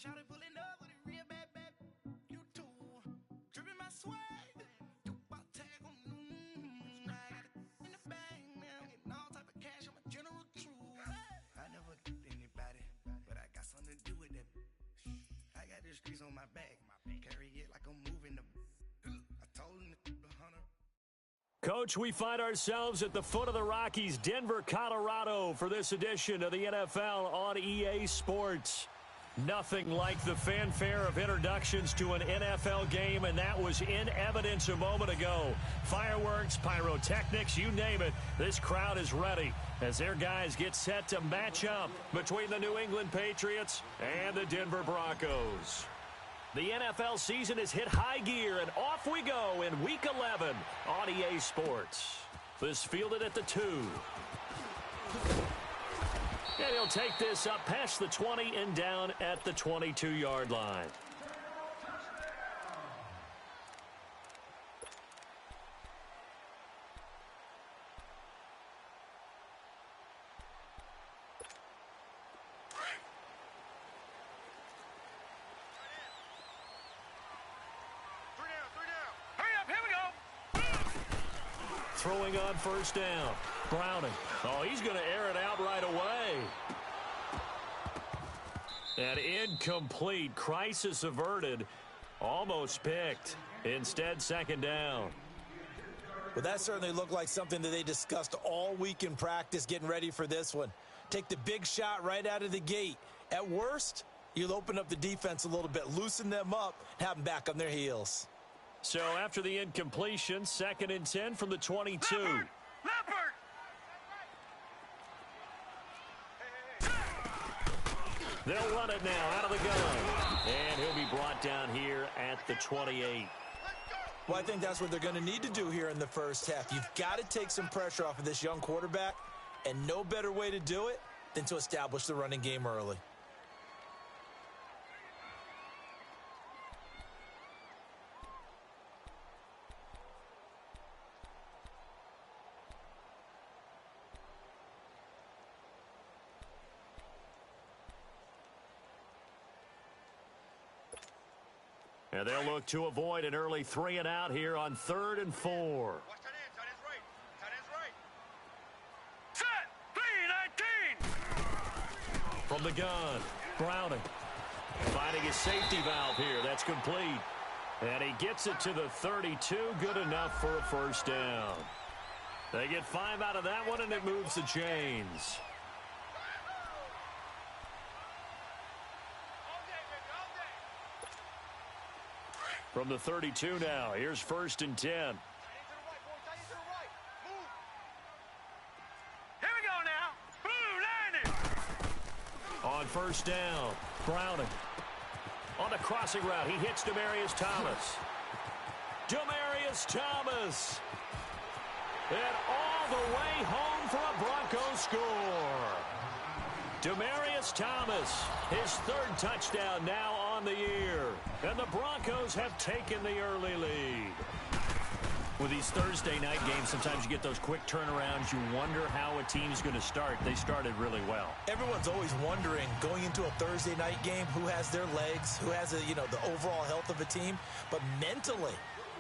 shawty pulling up with a real bad bad. You too. Dripping my swag. You bought tag on. I got it in the bag now. Getting all type of cash on my general true. I never get anybody, but I got something to do with that. I got the streets on my back. Carry it like I'm moving the. I told him the hunter. Coach, we find ourselves at the foot of the Rockies, Denver, Colorado, for this edition of the NFL on EA Sports. Nothing like the fanfare of introductions to an NFL game, and that was in evidence a moment ago. Fireworks, pyrotechnics, you name it. This crowd is ready as their guys get set to match up between the New England Patriots and the Denver Broncos. The NFL season has hit high gear, and off we go in Week 11 on EA Sports. This fielded at the 2. And he'll take this up past the 20 and down at the 22-yard line. Throwing on first down. Browning. Oh, he's going to air it out right away. And incomplete. Crisis averted. Almost picked. Instead, second down. Well, that certainly looked like something that they discussed all week in practice getting ready for this one. Take the big shot right out of the gate. At worst, you'll open up the defense a little bit, loosen them up, have them back on their heels. So after the incompletion, 2nd and 10 from the 22. Leopard! They'll run it now out of the gun. And he'll be brought down here at the 28. Well, I think that's what they're going to need to do here in the first half. You've got to take some pressure off of this young quarterback, and no better way to do it than to establish the running game early. And they'll look to avoid an early 3 and out here on 3rd and 4. Watch that end. Tight end's right. Tight end's right. Set. 3-19. From the gun, Browning. Finding his safety valve here. That's complete. And he gets it to the 32. Good enough for a first down. They get 5 out of that one, and it moves the chains. From the 32 now, here's 1st and 10. Here we go now. Boom, landed. On first down, Browning. On the crossing route, he hits Demaryius Thomas. Demaryius Thomas. And all the way home for a Broncos score. Demaryius Thomas, his 3rd touchdown now on the year. And the Broncos have taken the early lead. With these Thursday night games, sometimes you get those quick turnarounds. You wonder how a team's going to start. They started really well. Everyone's always wondering, going into a Thursday night game, who has their legs, who has, the overall health of a team. But mentally,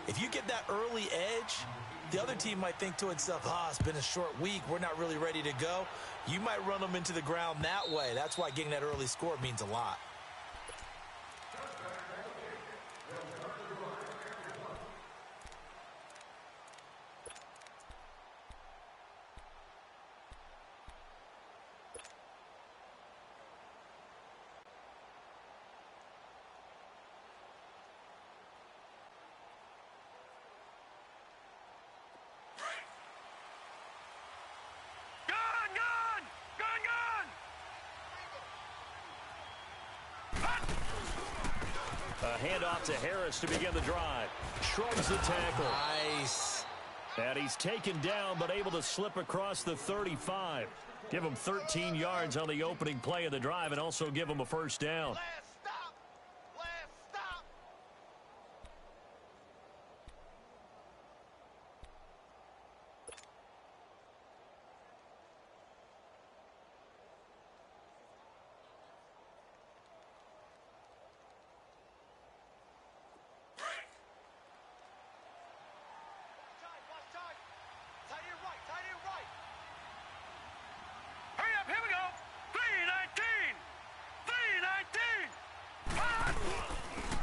if you get that early edge, the other team might think to itself, it's been a short week. We're not really ready to go. You might run them into the ground that way. That's why getting that early score means a lot. A handoff to Harris to begin the drive. Shrugs the tackle. Nice. And he's taken down but able to slip across the 35. Give him 13 yards on the opening play of the drive and also give him a first down.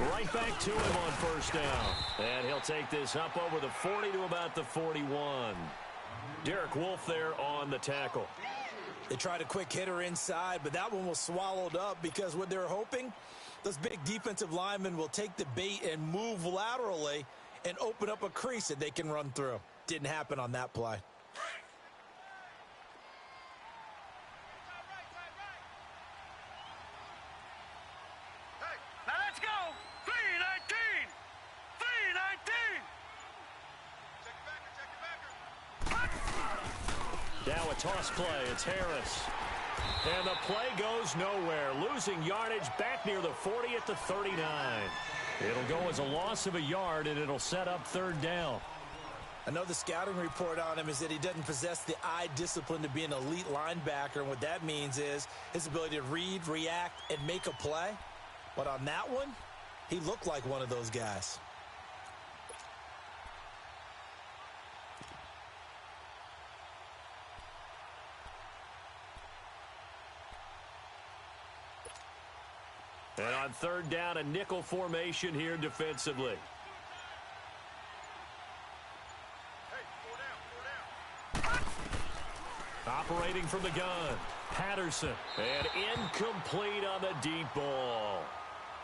Right back to him on first down. And he'll take this up over the 40 to about the 41. Derek Wolfe there on the tackle. They tried a quick hitter inside, but that one was swallowed up because what they're hoping, those big defensive linemen will take the bait and move laterally and open up a crease that they can run through. Didn't happen on that play. Now let's go. 319. 319. Now a toss play. It's Harris. And the play goes nowhere. Losing yardage back near the 40 at the 39. It'll go as a loss of a yard, and it'll set up third down. I know the scouting report on him is that he doesn't possess the eye discipline to be an elite linebacker, and what that means is his ability to read, react, and make a play. But on that one, he looked like one of those guys. And on third down, a nickel formation here defensively. Operating from the gun, Patterson. And incomplete on the deep ball.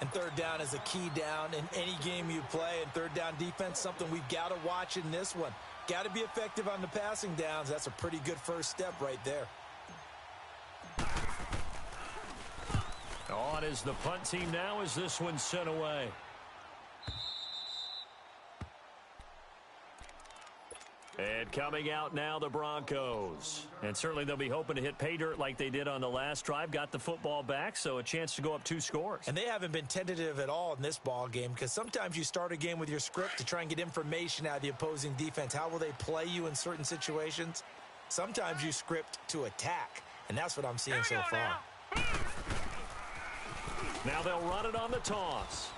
And third down is a key down in any game you play. And third down defense, something we've got to watch in this one. Got to be effective on the passing downs. That's a pretty good first step right there. On is the punt team now as this one's sent away. And coming out now, the Broncos. And certainly they'll be hoping to hit pay dirt like they did on the last drive. Got the football back, so a chance to go up 2 scores. And they haven't been tentative at all in this ball game because sometimes you start a game with your script to try and get information out of the opposing defense. How will they play you in certain situations? Sometimes you script to attack, and that's what I'm seeing so far. Now they'll run it on the toss.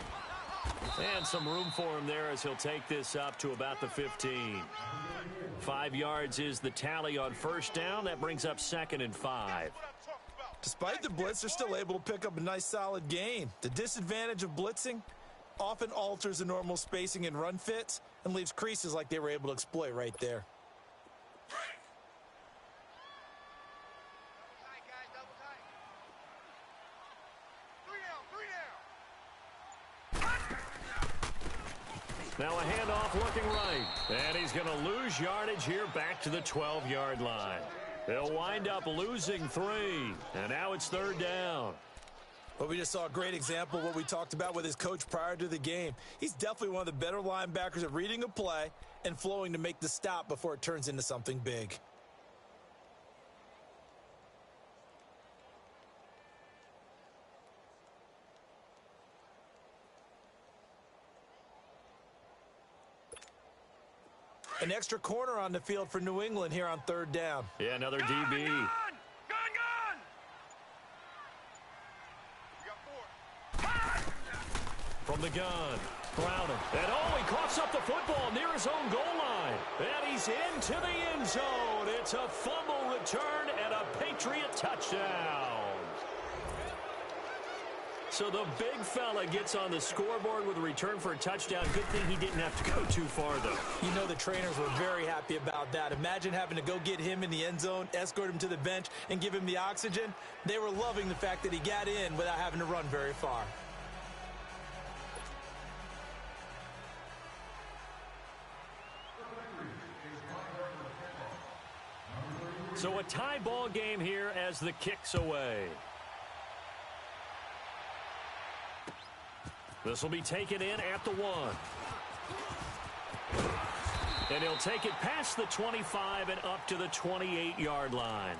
And some room for him there as he'll take this up to about the 15. 5 yards is the tally on first down. That brings up 2nd and 5. Despite the blitz, they're still able to pick up a nice solid gain. The disadvantage of blitzing often alters the normal spacing and run fits and leaves creases like they were able to exploit right there. Now a handoff looking right. And he's going to lose yardage here back to the 12-yard line. They'll wind up losing 3. And now it's third down. But we just saw a great example of what we talked about with his coach prior to the game. He's definitely one of the better linebackers at reading a play and flowing to make the stop before it turns into something big. An extra corner on the field for New England here on third down. Yeah, another DB. Gun! Gun! From the gun, Brown. And he coughs up the football near his own goal line. And he's into the end zone. It's a fumble return and a Patriot touchdown. So the big fella gets on the scoreboard with a return for a touchdown. Good thing he didn't have to go too far, though. You know the trainers were very happy about that. Imagine having to go get him in the end zone, escort him to the bench, and give him the oxygen. They were loving the fact that he got in without having to run very far. So a tie ball game here as the kick's away. This will be taken in at the 1. And he'll take it past the 25 and up to the 28-yard line.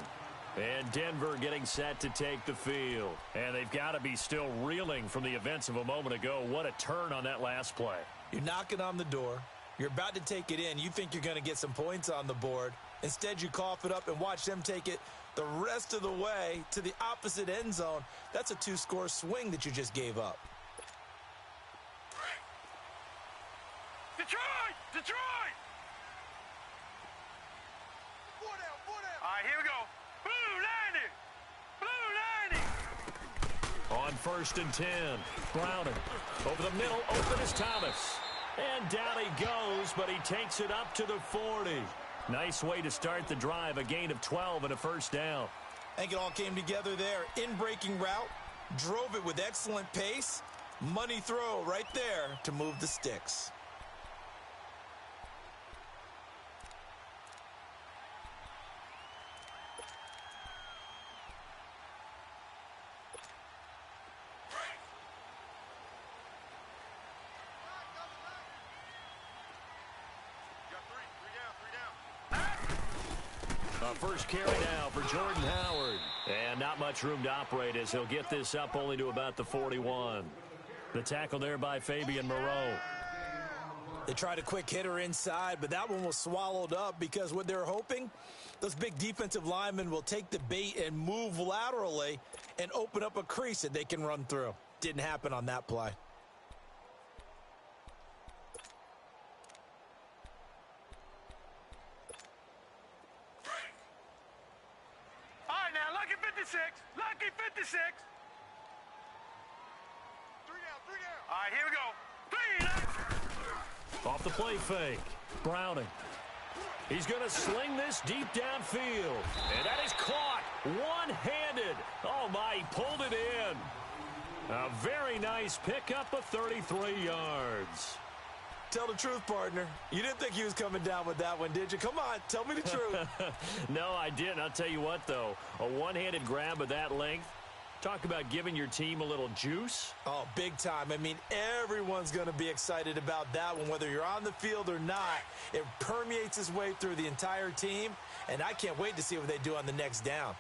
And Denver getting set to take the field. And they've got to be still reeling from the events of a moment ago. What a turn on that last play. You're knocking on the door. You're about to take it in. You think you're going to get some points on the board. Instead, you cough it up and watch them take it the rest of the way to the opposite end zone. That's a 2-score swing that you just gave up. Detroit! Detroit! Four down, four down. All right, here we go. Blue 90! Blue 90! On first and 10. Browning over the middle, open is Thomas. And down he goes, but he takes it up to the 40. Nice way to start the drive, a gain of 12 and a first down. I think it all came together there. In-breaking route, drove it with excellent pace. Money throw right there to move the sticks. First carry now for Jordan Howard. And not much room to operate as he'll get this up only to about the 41. The tackle there by Fabian Moreau. They tried a quick hitter inside, but that one was swallowed up because what they're hoping, those big defensive linemen will take the bait and move laterally and open up a crease that they can run through. Didn't happen on that play. Lucky 56. 3 down. All right, here we go. Off the play fake. Browning. He's going to sling this deep downfield. And that is caught one-handed. Oh, my, he pulled it in. A very nice pickup of 33 yards. Tell the truth, partner. You didn't think he was coming down with that one, did you? Come on, tell me the truth. No, I didn't. I'll tell you what, though. A one-handed grab of that length. Talk about giving your team a little juice. Oh, big time. I mean, everyone's going to be excited about that one, whether you're on the field or not. It permeates its way through the entire team, and I can't wait to see what they do on the next down.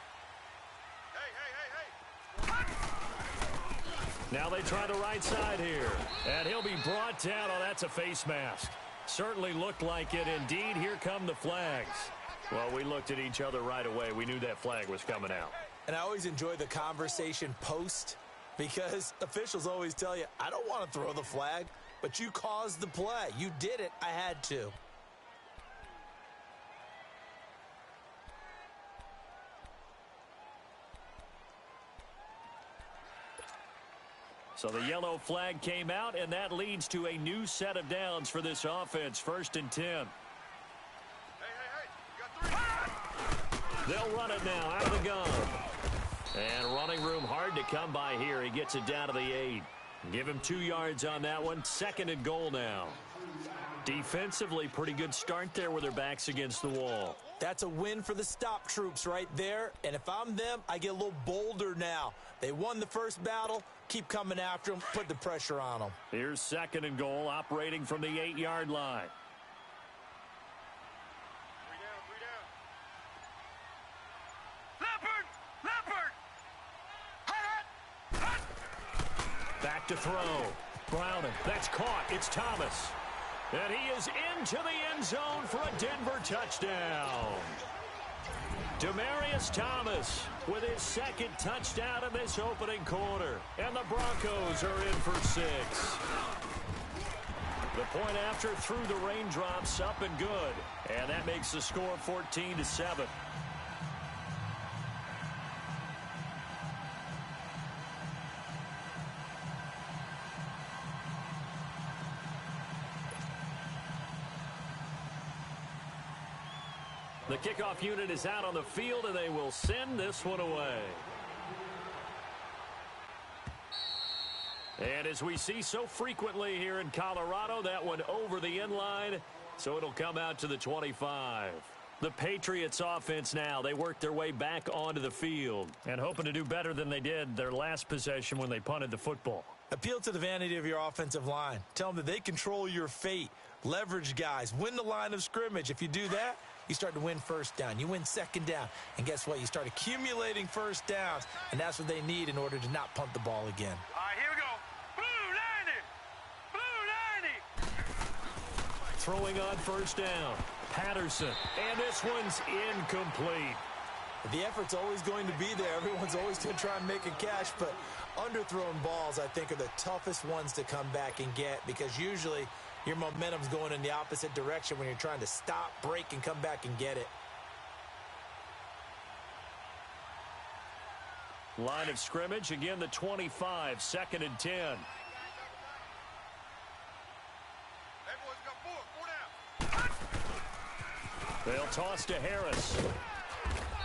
Now they try the right side here. And he'll be brought down. Oh, that's a face mask. Certainly looked like it. Indeed, here come the flags. Well, we looked at each other right away. We knew that flag was coming out. And I always enjoy the conversation post because officials always tell you, I don't want to throw the flag, but you caused the play. You did it. I had to. So the yellow flag came out, and that leads to a new set of downs for this offense. First and 10. Hey, you got 3. They'll run it now out of the gun. And running room hard to come by here. He gets it down to the 8. Give him 2 yards on that one. Second and goal now. Defensively, pretty good start there with their backs against the wall. That's a win for the stop troops right there. And if I'm them, I get a little bolder now. They won the first battle. Keep coming after them. Put the pressure on them. Here's second and goal, operating from the 8-yard line. 3 down. Leopard! Back to throw. Browning. That's caught. It's Thomas. And he is into the end zone for a Denver touchdown. Demaryius Thomas with his second touchdown in this opening quarter. And the Broncos are in for 6. The point after through the raindrops, up and good. And that makes the score 14-7. The kickoff unit is out on the field, and they will send this one away. And as we see so frequently here in Colorado, that one over the end line, so it'll come out to the 25. The Patriots offense now, they work their way back onto the field and hoping to do better than they did their last possession when they punted the football. Appeal to the vanity of your offensive line. Tell them that they control your fate. Leverage guys. Win the line of scrimmage. If you do that, you start to win first down. You win second down. And guess what? You start accumulating first downs. And that's what they need in order to not punt the ball again. All right, here we go. Blue 90. Blue 90. Throwing on first down. Patterson. And this one's incomplete. The effort's always going to be there. Everyone's always going to try and make a catch. But underthrown balls, I think, are the toughest ones to come back and get because usually your momentum's going in the opposite direction when you're trying to stop, break, and come back and get it. Line of scrimmage, again the 25, 2nd and 10. Hey, boys, got four down. They'll toss to Harris.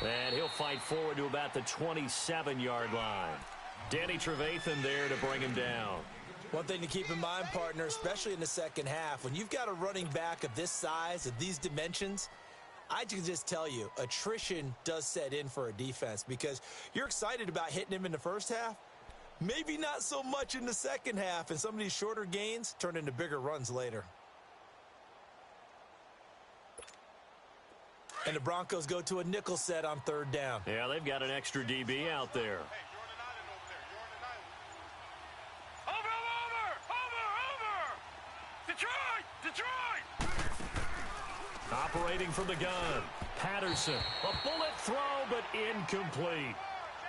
And he'll fight forward to about the 27-yard line. Danny Trevathan there to bring him down. One thing to keep in mind, partner, especially in the second half, when you've got a running back of this size, of these dimensions, I can just tell you, attrition does set in for a defense because you're excited about hitting him in the first half. Maybe not so much in the second half, and some of these shorter gains turn into bigger runs later. And the Broncos go to a nickel set on 3rd down. Yeah, they've got an extra DB out there. Hey, you're on an island over there. You're on an island. Over! Detroit! Operating from the gun. Patterson. A bullet throw, but incomplete.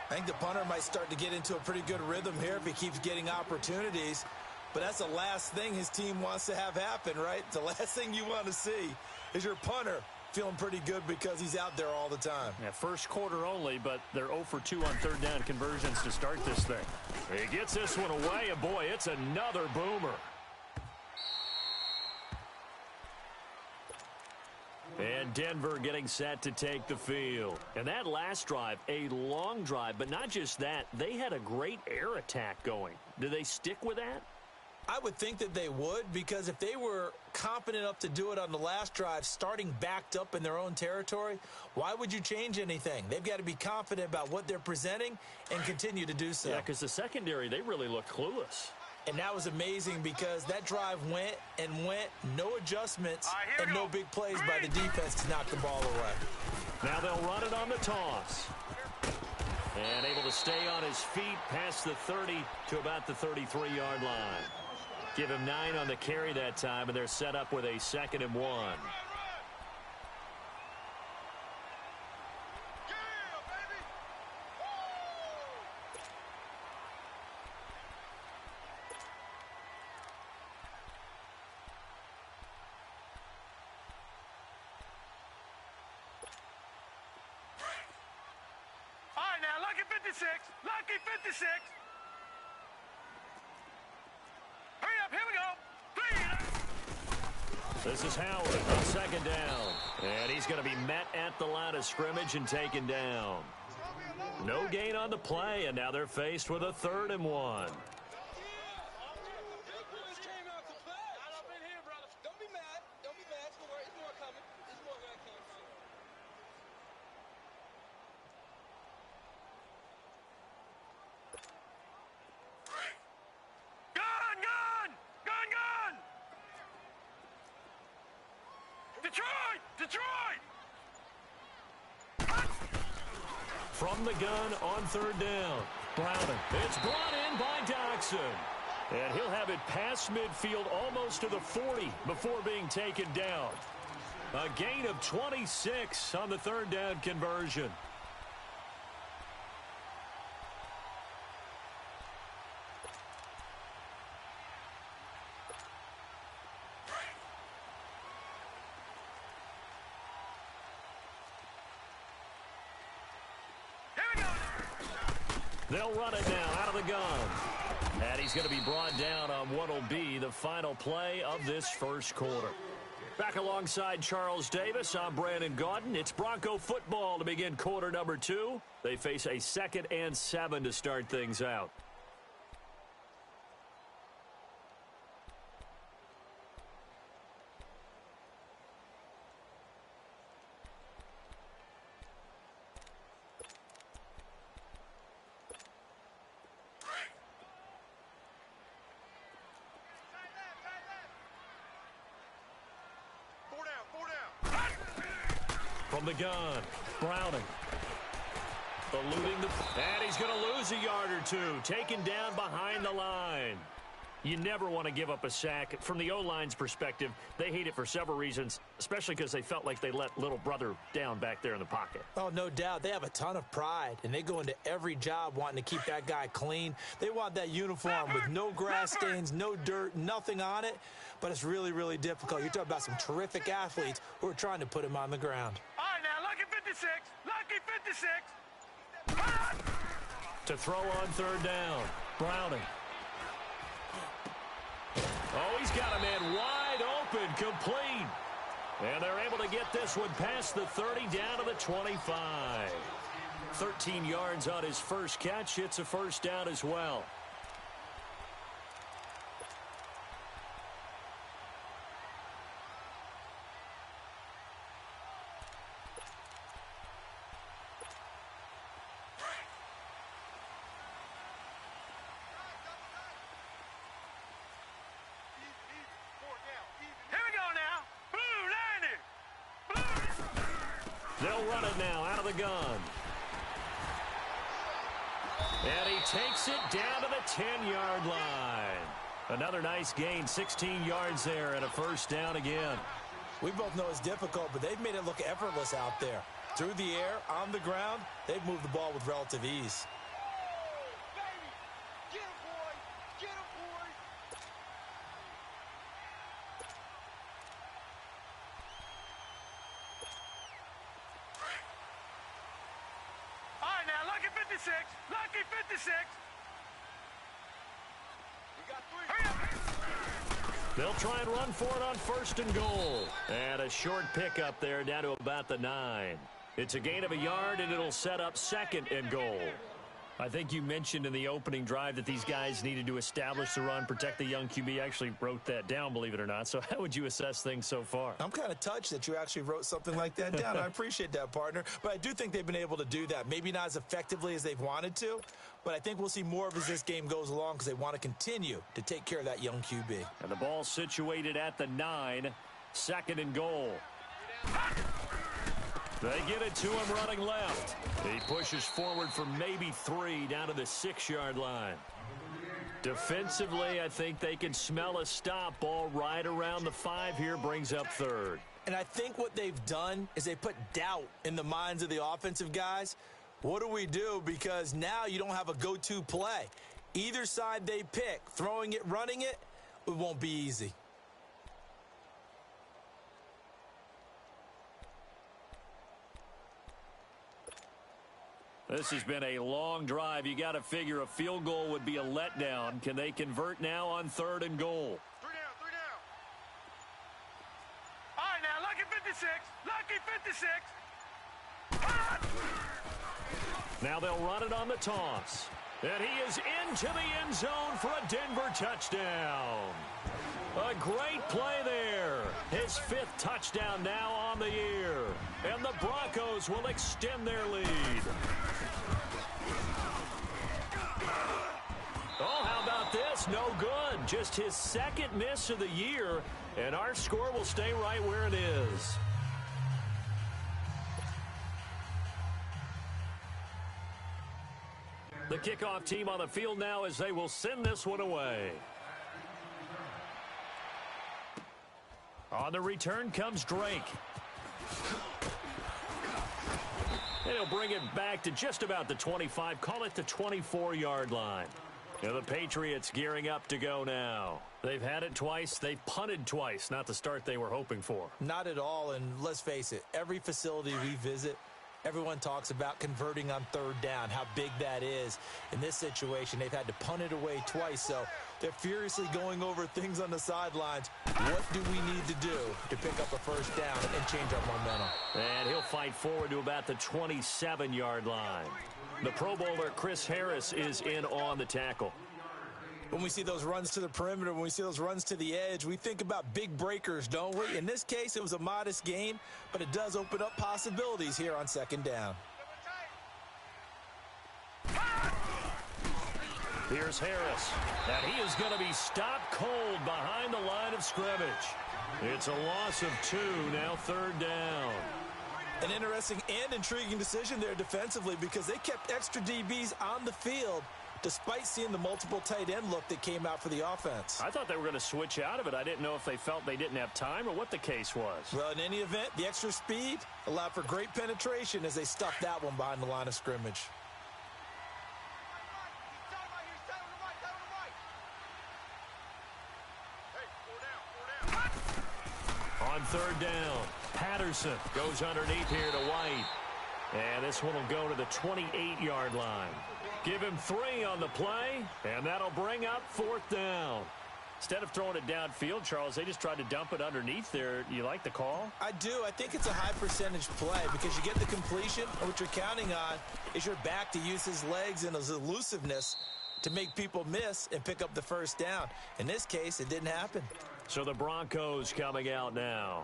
I think the punter might start to get into a pretty good rhythm here if he keeps getting opportunities. But that's the last thing his team wants to have happen, right? The last thing you want to see is your punter feeling pretty good because he's out there all the time. Yeah, first quarter only, but they're 0 for 2 on 3rd down conversions to start this thing. He gets this one away, and boy, it's another boomer. And Denver getting set to take the field. And that last drive, a long drive, but not just that, they had a great air attack going. Do they stick with that? I would think that they would, because if they were confident enough to do it on the last drive, starting backed up in their own territory, why would you change anything? They've got to be confident about what they're presenting and continue to do so. Yeah, because the secondary, they really looked clueless. And that was amazing because that drive went and went, no adjustments, and no big plays by the defense to knock the ball away. Now they'll run it on the toss. And able to stay on his feet past the 30 to about the 33-yard line. Give him 9 on the carry that time, and they're set up with a 2nd and 1. All right, now, lucky 56. Lucky 56. Hurry up, here we go. 3. This is Howard on 2nd down. And he's going to be met at the line of scrimmage and taken down. No gain on the play, and now they're faced with a 3rd and 1. Detroit! From the gun on 3rd down. Browning. It's brought in by Doxson. And he'll have it past midfield almost to the 40 before being taken down. A gain of 26 on the 3rd down conversion. They'll run it now out of the gun. And he's going to be brought down on what will be the final play of this first quarter. Back alongside Charles Davis, I'm Brandon Gaudin. It's Bronco football to begin quarter number 2. They face a 2nd and 7 to start things out. From the gun, Browning. Eluding the... And he's going to lose a yard or 2. Taken down behind the line. You never want to give up a sack. From the O-line's perspective, they hate it for several reasons, especially because they felt like they let little brother down back there in the pocket. Oh, no doubt. They have a ton of pride, and they go into every job wanting to keep that guy clean. They want that uniform with no grass stains, no dirt, nothing on it, but it's really, really difficult. You're talking about some terrific athletes who are trying to put him on the ground. All right, now, lucky 56. Lucky 56. To throw on third down, Browning. Oh, he's got a man wide open, complete. And they're able to get this one past the 30 down to the 25. 13 yards on his first catch. It's a first down as well. They'll run it now out of the gun. And he takes it down to the 10-yard line. Another nice gain, 16 yards there, and a first down again. We both know it's difficult, but they've made it look effortless out there. Through the air, on the ground, they've moved the ball with relative ease. Lucky 56. We got 3. They'll try and run for it on first and goal. And a short pickup there down to about the 9. It's a gain of a yard, and it'll set up second and goal. I think you mentioned in the opening drive that these guys needed to establish the run, protect the young QB. I actually wrote that down, believe it or not. So how would you assess things so far? I'm kind of touched that you actually wrote something like that down. I appreciate that, partner. But I do think they've been able to do that. Maybe not as effectively as they've wanted to, but I think we'll see more of as this game goes along because they want to continue to take care of that young QB. And the ball situated at the 9, second and goal. They get it to him running left. He pushes forward for maybe 3 down to the 6-yard line. Defensively, I think they can smell a stop. Ball right around the 5 here, brings up third. And I think what they've done is they put doubt in the minds of the offensive guys. What do we do? Because now you don't have a go-to play. Either side they pick, throwing it, running it, it won't be easy. This has been a long drive. You got to figure a field goal would be a letdown. Can they convert now on third and goal? 3 down. All right, now, lucky 56. Lucky 56. Now they'll run it on the toss. And he is into the end zone for a Denver touchdown. A great play there. His 5th touchdown now on the year. And the Broncos will extend their lead. Oh, how about this? No good. Just his 2nd miss of the year. And our score will stay right where it is. The kickoff team on the field now as they will send this one away. On the return comes Drake. And he'll bring it back to just about the 25. Call it the 24-yard line. And the Patriots gearing up to go now. They've had it twice. They've punted twice. Not the start they were hoping for. Not at all. And let's face it, every facility we visit, everyone talks about converting on third down, how big that is. In this situation, they've had to punt it away twice, so they're furiously going over things on the sidelines. What do we need to do to pick up a first down and change our momentum? And he'll fight forward to about the 27-yard line. The Pro Bowler, Chris Harris, is in on the tackle. When we see those runs to the perimeter, when we see those runs to the edge, we think about big breakers, don't we? In this case, it was a modest gain, but it does open up possibilities here on second down. Here's Harris, and he is going to be stopped cold behind the line of scrimmage. It's a loss of 2, now third down. An interesting and intriguing decision there defensively because they kept extra DBs on the field despite seeing the multiple tight end look that came out for the offense. I thought they were going to switch out of it. I didn't know if they felt they didn't have time or what the case was. Well, in any event, the extra speed allowed for great penetration as they stuffed that one behind the line of scrimmage. On third down, Patterson goes underneath here to White. And this one will go to the 28-yard line. Give him 3 on the play, and that'll bring up 4th down. Instead of throwing it downfield, Charles, they just tried to dump it underneath there. You like the call? I do. I think it's a high percentage play because you get the completion, and what you're counting on is your back to use his legs and his elusiveness to make people miss and pick up the first down. In this case, it didn't happen. So the Broncos coming out now.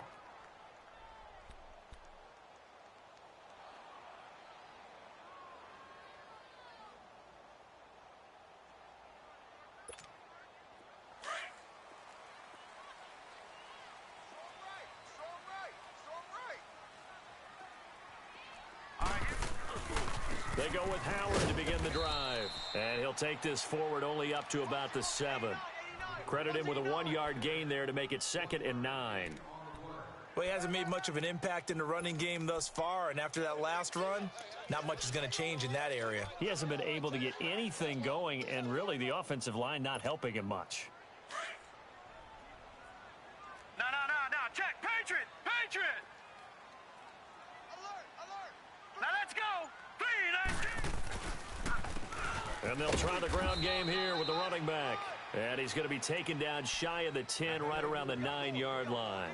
They go with Howard to begin the drive. And he'll take this forward only up to about the 7. Credit him with a 1-yard gain there to make it 2nd and 9. Well, he hasn't made much of an impact in the running game thus far, and after that last run, not much is going to change in that area. He hasn't been able to get anything going, and really the offensive line not helping him much. No. Check. Patriot. Alert. Now let's go. 3, 19. And they'll try the ground game here with the running back. And he's going to be taken down shy of the 10, right around the 9-yard line.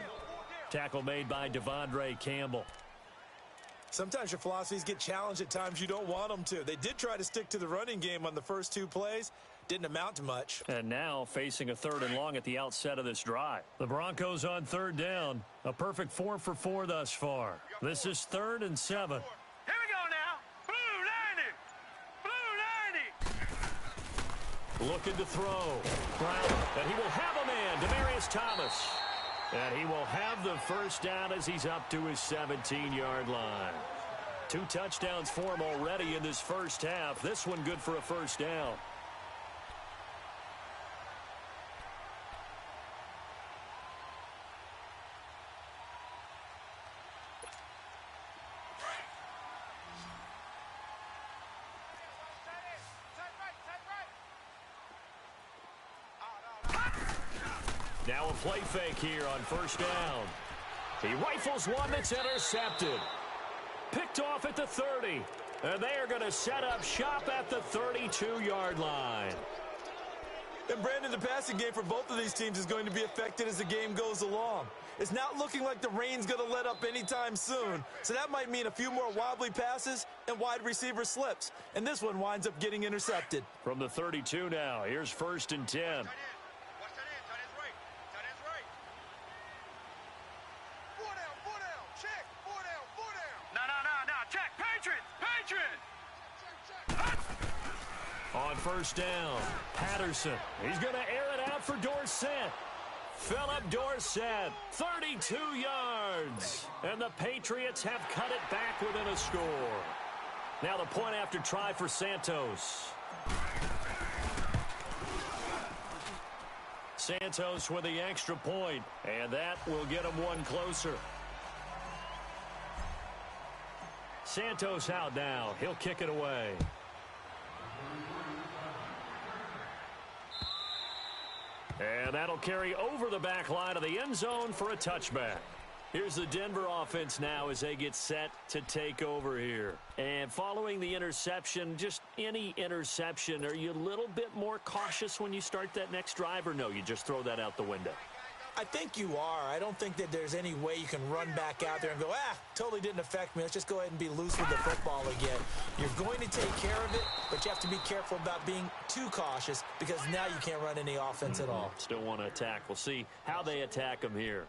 Tackle made by Devondre Campbell. Sometimes your philosophies get challenged at times you don't want them to. They did try to stick to the running game on the first 2 plays. Didn't amount to much. And now facing a 3rd and long at the outset of this drive. The Broncos on 3rd down. A perfect 4 for 4 thus far. This is 3rd and 7. Here we go now. Blue 90. Looking to throw. Brown. And he will have a man. Demaryius Thomas. And he will have the first down as he's up to his 17-yard line. 2 touchdowns for him already in this first half. This one good for a first down. Now a play fake here on first down. He rifles one that's intercepted. Picked off at the 30. And they are going to set up shop at the 32-yard line. And Brandon, the passing game for both of these teams is going to be affected as the game goes along. It's not looking like the rain's going to let up anytime soon. So that might mean a few more wobbly passes and wide receiver slips. And this one winds up getting intercepted. From the 32 now, here's 1st and 10. On first down, Patterson. He's going to air it out for Dorsett. Philip Dorsett, 32 yards. And the Patriots have cut it back within a score. Now the point after try for Santos. Santos with the extra point, and that will get him one closer. Santos out now. He'll kick it away. And that'll carry over the back line of the end zone for a touchback. Here's the Denver offense now as they get set to take over here. And following the interception, just any interception, are you a little bit more cautious when you start that next drive, or no, you just throw that out the window? I think you are. I don't think that there's any way you can run back out there and go, totally didn't affect me. Let's just go ahead and be loose with the football again. You're going to take care of it, but you have to be careful about being too cautious because now you can't run any offense at all. Still want to attack. We'll see how they attack him here.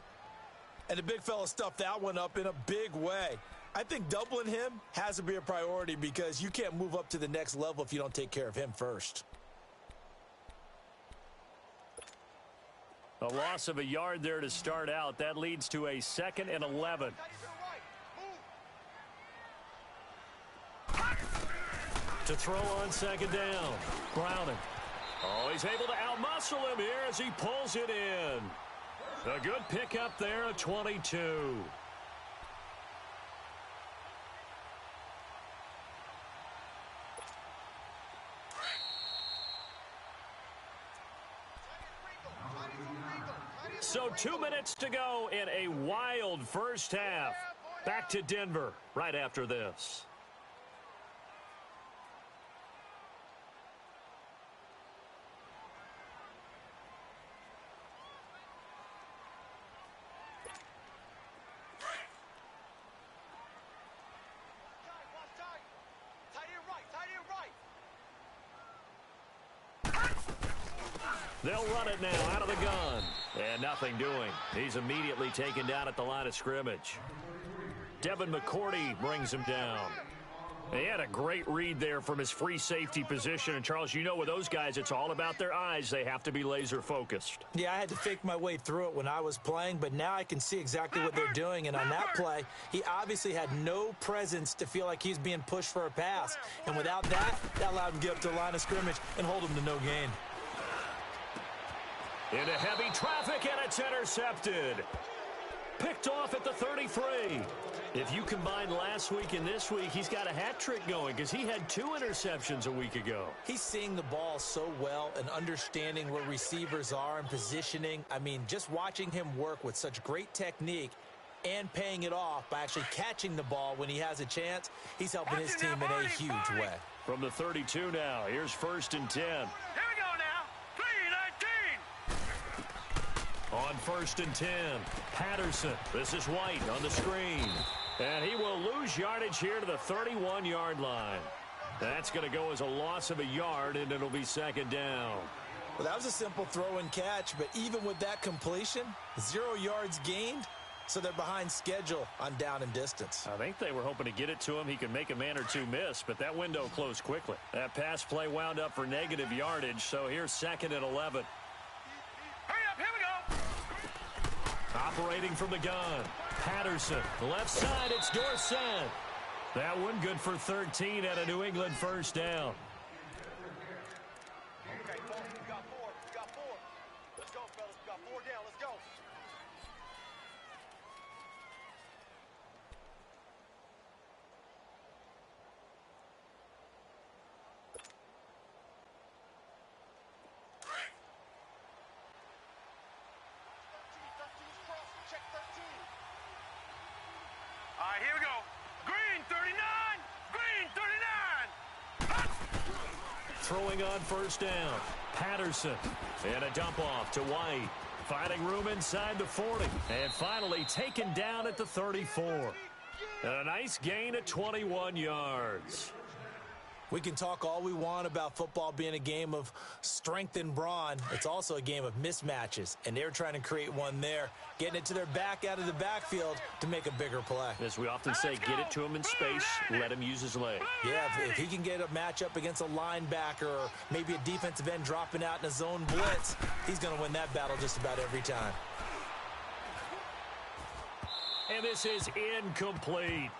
And the big fella stuffed that one up in a big way. I think doubling him has to be a priority because you can't move up to the next level if you don't take care of him first. A loss of a yard there to start out. That leads to a 2nd and 11. To throw on 2nd down. Browning. Oh, he's able to outmuscle him here as he pulls it in. A good pickup there at 22. So 2 minutes to go in a wild first half. Back to Denver right after this. They'll run it now out of the gun. And nothing doing. He's immediately taken down at the line of scrimmage. Devin McCourty brings him down. He had a great read there from his free safety position. And, Charles, you know with those guys, it's all about their eyes. They have to be laser focused. Yeah, I had to fake my way through it when I was playing, but now I can see exactly what they're doing. And on that play, he obviously had no presence to feel like he's being pushed for a pass. And without that, that allowed him to get up to the line of scrimmage and hold him to no gain. Into heavy traffic, and it's intercepted. Picked off at the 33. If you combine last week and this week, he's got a hat trick going because he had 2 interceptions a week ago. He's seeing the ball so well and understanding where receivers are and positioning. I mean, just watching him work with such great technique and paying it off by actually catching the ball when he has a chance, he's helping his team in a huge way. From the 32 now, here's 1st and 10. Here we go now. 3-19. On 1st and 10, Patterson. This is White on the screen. And he will lose yardage here to the 31-yard line. That's going to go as a loss of a yard, and it'll be 2nd down. Well, that was a simple throw and catch, but even with that completion, 0 yards gained, so they're behind schedule on down and distance. I think they were hoping to get it to him. He could make a man or 2 miss, but that window closed quickly. That pass play wound up for negative yardage, so here's 2nd and 11. Hurry up, here we go. Operating from the gun, Patterson. Left side, it's Dorsett. That one good for 13 at a New England 1st down. Okay, folks, we got 4. We got 4. Let's go, fellas. We got 4 down. Let's go. Check 13. All right, here we go. Green 39. Green 39. Throwing on 1st down, Patterson. And a dump off to White. Finding room inside the 40. And finally taken down at the 34. And a nice gain of 21 yards. We can talk all we want about football being a game of strength and brawn. It's also a game of mismatches, and they're trying to create one there, getting it to their back out of the backfield to make a bigger play. As we often say, get it to him in space, let him use his leg. Yeah, if he can get a matchup against a linebacker or maybe a defensive end dropping out in a zone blitz, he's going to win that battle just about every time. And this is incomplete.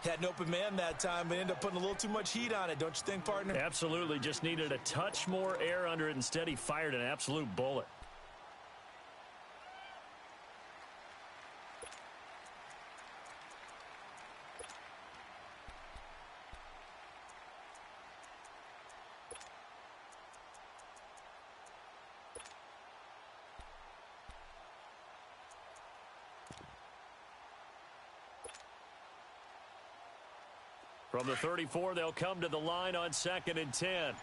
Had an open man that time, but ended up putting a little too much heat on it, don't you think, partner? Absolutely. Just needed a touch more air under it. Instead, he fired an absolute bullet. From the 34, they'll come to the line on 2nd and 10.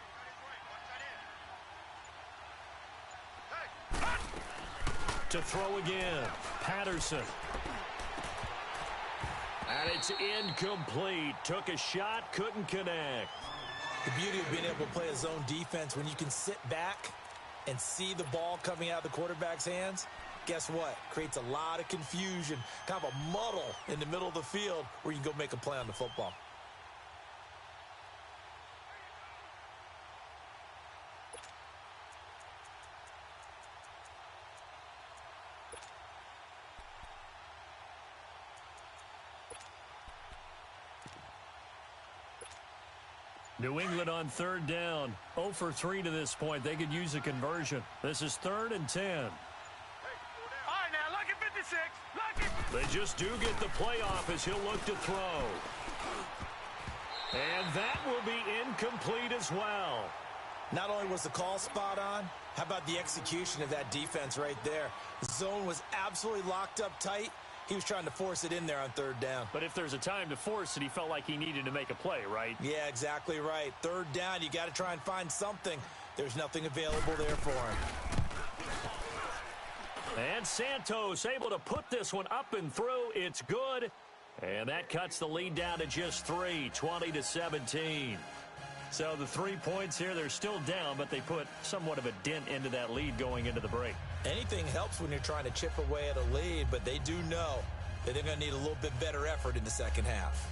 To throw again, Patterson. And it's incomplete. Took a shot, couldn't connect. The beauty of being able to play a zone defense when you can sit back and see the ball coming out of the quarterback's hands, guess what? Creates a lot of confusion, kind of a muddle in the middle of the field where you can go make a play on the football. New England on 3rd down. 0 for 3 to this point. They could use a conversion. This is 3rd and 10. All right, now, look at 56. Look at... They just do get the playoff as he'll look to throw. And that will be incomplete as well. Not only was the call spot on, how about the execution of that defense right there? The zone was absolutely locked up tight. He was trying to force it in there on 3rd down. But if there's a time to force it, he felt like he needed to make a play, right? Yeah, exactly right. 3rd down, you got to try and find something. There's nothing available there for him. And Santos able to put this one up and through. It's good. And that cuts the lead down to just 3, 20-17. So the 3 points here, they're still down, but they put somewhat of a dent into that lead going into the break. Anything helps when you're trying to chip away at a lead, but they do know that they're going to need a little bit better effort in the second half.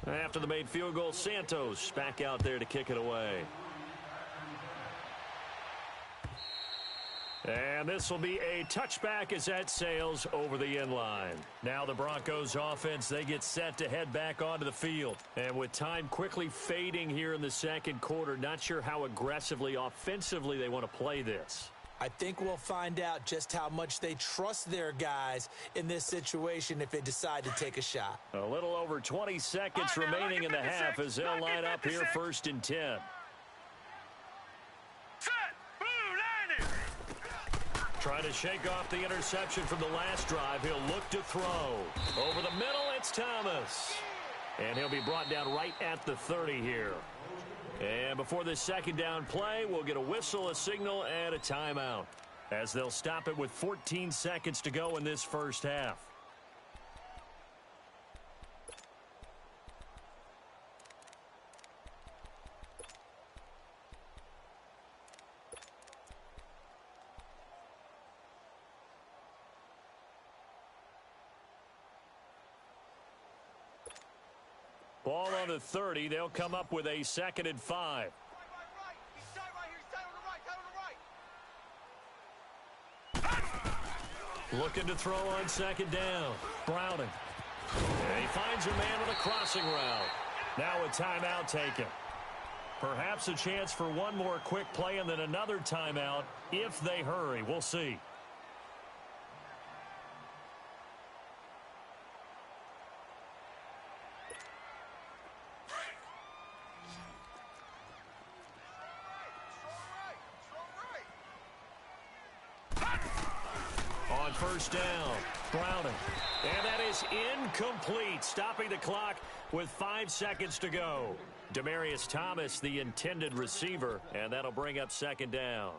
After the made field goal, Santos back out there to kick it away. And this will be a touchback as that sails over the end line. Now the Broncos offense, they get set to head back onto the field. And with time quickly fading here in the second quarter, not sure how aggressively, offensively they want to play this. I think we'll find out just how much they trust their guys in this situation if they decide to take a shot. A little over 20 seconds remaining in the half as they'll line up here 1st and 10. Trying to shake off the interception from the last drive. He'll look to throw. Over the middle, it's Thomas. And he'll be brought down right at the 30 here. And before this second down play, we'll get a whistle, a signal, and a timeout, as they'll stop it with 14 seconds to go in this first half. Ball on the 30. They'll come up with a 2nd and 5. Looking to throw on 2nd down. Browning. And he finds a man on the crossing route. Now a timeout taken. Perhaps a chance for one more quick play and then another timeout if they hurry. We'll see. On 1st down, Browning. And that is incomplete, stopping the clock with 5 seconds to go. Demaryius Thomas, the intended receiver, and that'll bring up 2nd down.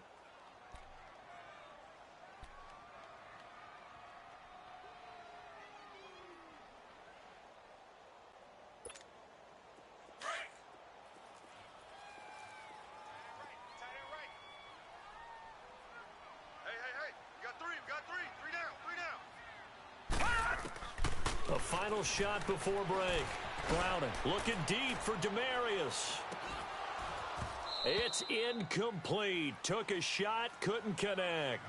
A final shot before break. Browning looking deep for Demaryius. It's incomplete. Took a shot, couldn't connect.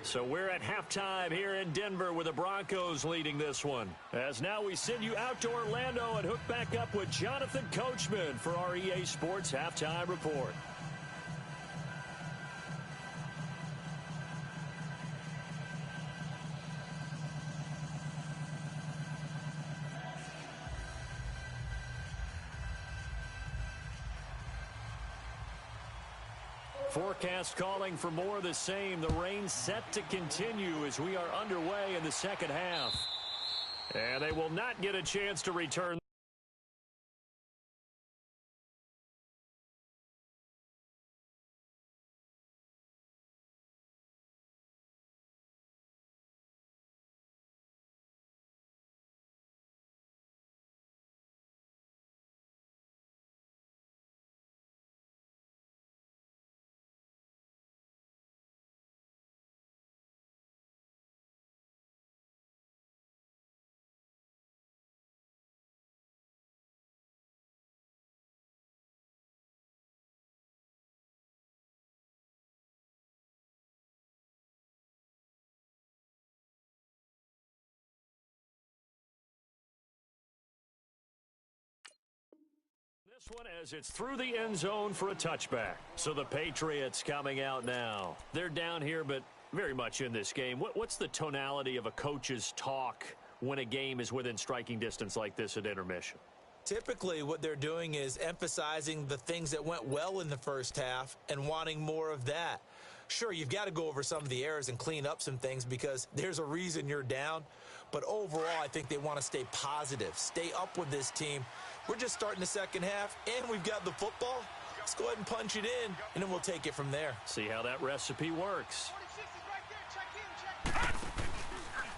So we're at halftime here in Denver with the Broncos leading this one. As now we send you out to Orlando and hook back up with Jonathan Coachman for our EA Sports Halftime Report. Forecast calling for more of the same. The rain set to continue as we are underway in the second half. And they will not get a chance to return. This one as it's through the end zone for a touchback. So the Patriots coming out now. They're down here, but very much in this game. What's the tonality of a coach's talk when a game is within striking distance like this at intermission? Typically, what they're doing is emphasizing the things that went well in the first half and wanting more of that. Sure, you've got to go over some of the errors and clean up some things because there's a reason you're down. But overall, I think they want to stay positive, stay up with this team. We're just starting the second half, and we've got the football. Let's go ahead and punch it in, and then we'll take it from there. See how that recipe works.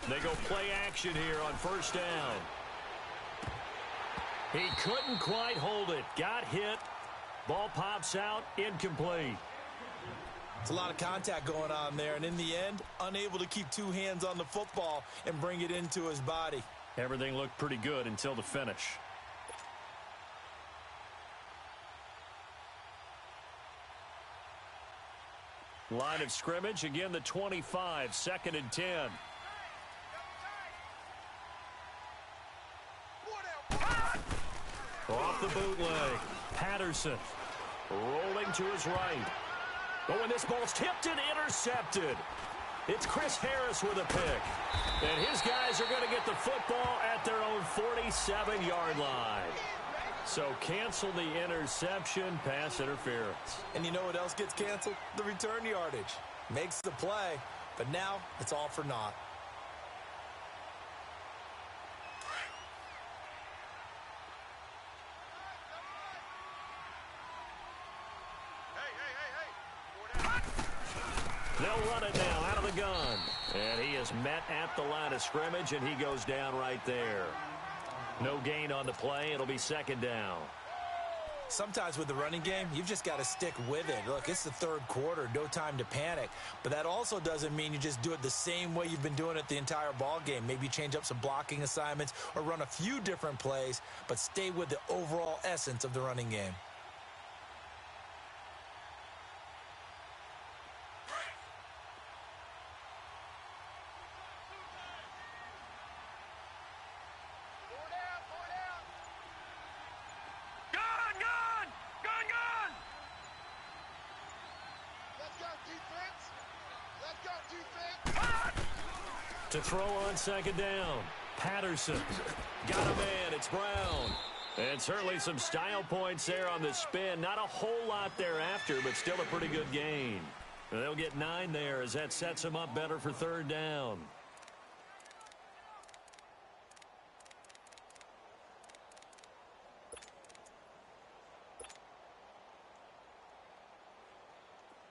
They go play action here on first down. He couldn't quite hold it. Got hit. Ball pops out. Incomplete. It's a lot of contact going on there, and in the end, unable to keep two hands on the football and bring it into his body. Everything looked pretty good until the finish. Line of scrimmage, again the 25, 2nd and 10. Off the bootleg. Patterson rolling to his right. Oh, and this ball's tipped and intercepted. It's Chris Harris with a pick. And his guys are going to get the football at their own 47-yard line. So cancel the interception, pass interference. And you know what else gets canceled? The return yardage. Makes the play, but now it's all for naught. They'll run it now out of the gun. And he is met at the line of scrimmage, and he goes down right there. No gain on the play. It'll be 2nd down. Sometimes with the running game, you've just got to stick with it. Look, it's the 3rd quarter, no time to panic. But that also doesn't mean you just do it the same way you've been doing it the entire ball game. Maybe change up some blocking assignments or run a few different plays, but stay with the overall essence of the running game. To throw on 2nd down. Patterson got a man. It's Brown. And certainly some style points there on the spin. Not a whole lot thereafter, but still a pretty good gain. They'll get 9 there as that sets them up better for 3rd down.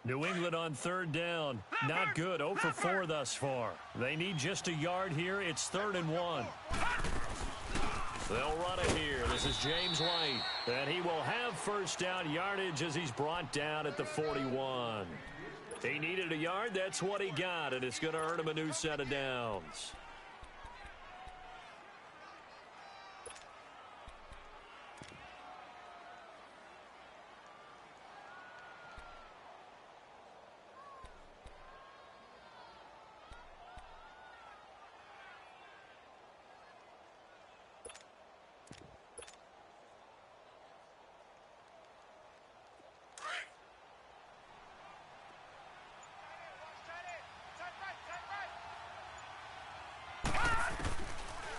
New England on 3rd down. Not good. 0 for 4 thus far. They need just a yard here. It's 3rd and 1. They'll run it here. This is James White. And he will have first down yardage as he's brought down at the 41. He needed a yard. That's what he got. And it's going to earn him a new set of downs.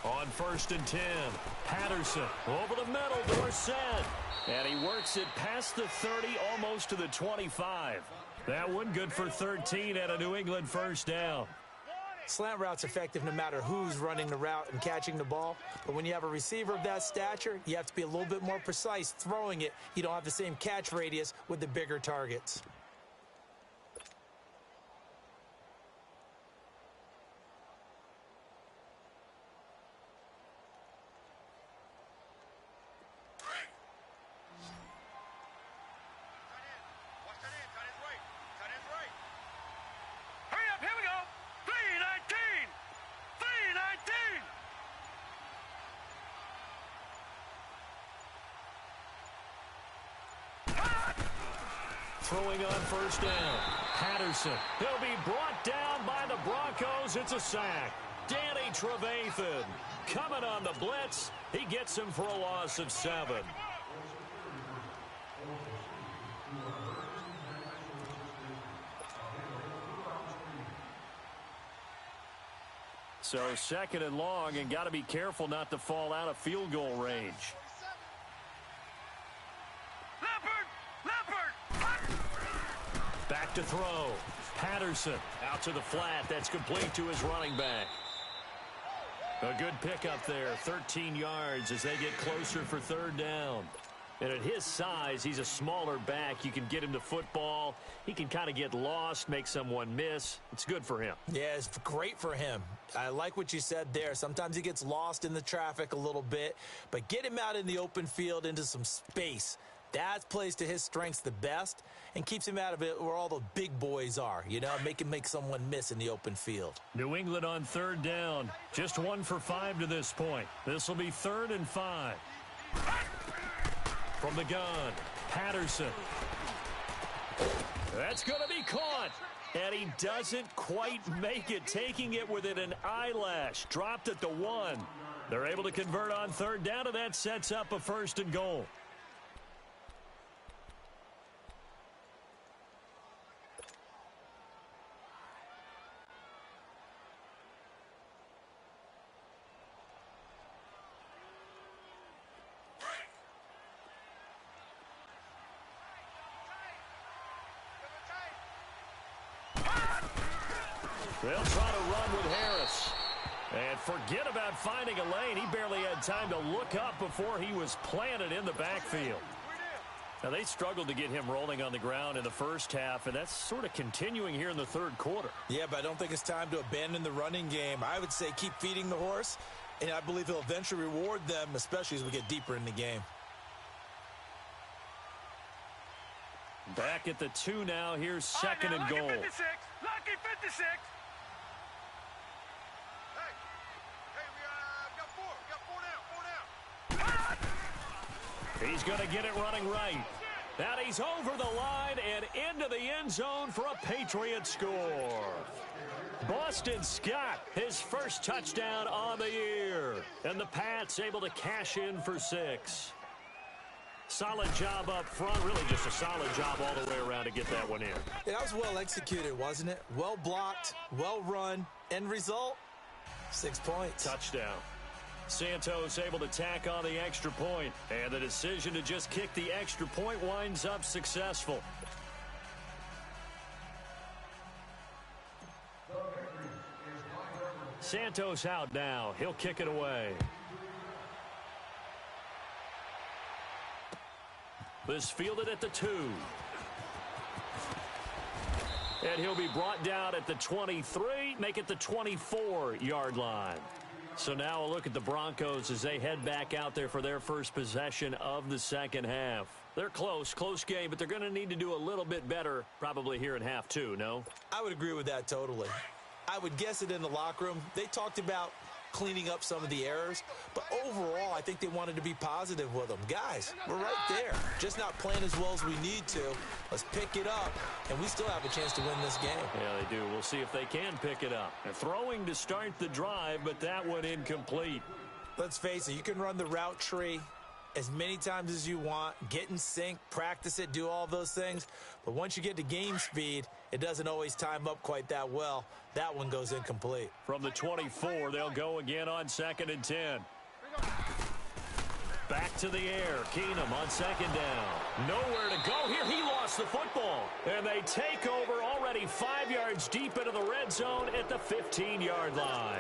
On 1st and 10, Patterson over the middle, Dorsett. And he works it past the 30, almost to the 25. That one good for 13 at a New England first down. Slant route's effective no matter who's running the route and catching the ball. But when you have a receiver of that stature, you have to be a little bit more precise throwing it. You don't have the same catch radius with the bigger targets. Throwing on first down. Patterson. He'll be brought down by the Broncos. It's a sack. Danny Trevathan coming on the blitz. He gets him for a loss of 7. So 2nd and long, and got to be careful not to fall out of field goal range. Back to throw. Patterson out to the flat. That's complete to his running back. A good pickup there. 13 yards as they get closer for 3rd down. And at his size, he's a smaller back. You can get him the football. He can kind of get lost, make someone miss. It's good for him. Yeah, it's great for him. I like what you said there. Sometimes he gets lost in the traffic a little bit, but get him out in the open field into some space. That plays to his strengths the best and keeps him out of it where all the big boys are, you know, make him make someone miss in the open field. New England on third down. Just 1 for 5 to this point. This will be 3rd and 5. From the gun, Patterson. That's going to be caught. And he doesn't quite make it, taking it within an eyelash. Dropped at the 1. They're able to convert on third down, and that sets up a 1st and goal. They'll try to run with Harris. And forget about finding a lane. He barely had time to look up before he was planted in the backfield. Now, they struggled to get him rolling on the ground in the first half, and that's sort of continuing here in the third quarter. Yeah, but I don't think it's time to abandon the running game. I would say keep feeding the horse, and I believe he'll eventually reward them, especially as we get deeper in the game. Back at the 2 now. Here's 2nd and goal. Lucky 56. Lucky 56. He's going to get it running right. Now he's over the line and into the end zone for a Patriot score. Boston Scott, his first touchdown on the year. And the Pats able to cash in for 6. Solid job up front. Really just a solid job all the way around to get that one in. Yeah, that was well executed, wasn't it? Well blocked, well run. End result, 6 points. Touchdown. Santos able to tack on the extra point, and the decision to just kick the extra point winds up successful. Santos out now. He'll kick it away. This fielded at the 2. And he'll be brought down at the 23, make it the 24-yard line. So now a look at the Broncos as they head back out there for their first possession of the second half. They're close game, but they're going to need to do a little bit better probably here in half 2, no? I would agree with that totally. I would guess it in the locker room. They talked about cleaning up some of the errors, but overall I think they wanted to be positive with them. Guys, we're right there. Just not playing as well as we need to. Let's pick it up, and we still have a chance to win this game. Yeah, they do. We'll see if they can pick it up. They're throwing to start the drive, but that one incomplete. Let's face it, you can run the route tree as many times as you want, get in sync, practice it, do all those things, but once you get to game speed, it doesn't always time up quite that well. That one goes incomplete. From the 24, they'll go again on 2nd and 10. Back to the air. Keenum on 2nd down. Nowhere to go here. He lost the football. And they take over already 5 yards deep into the red zone at the 15-yard line.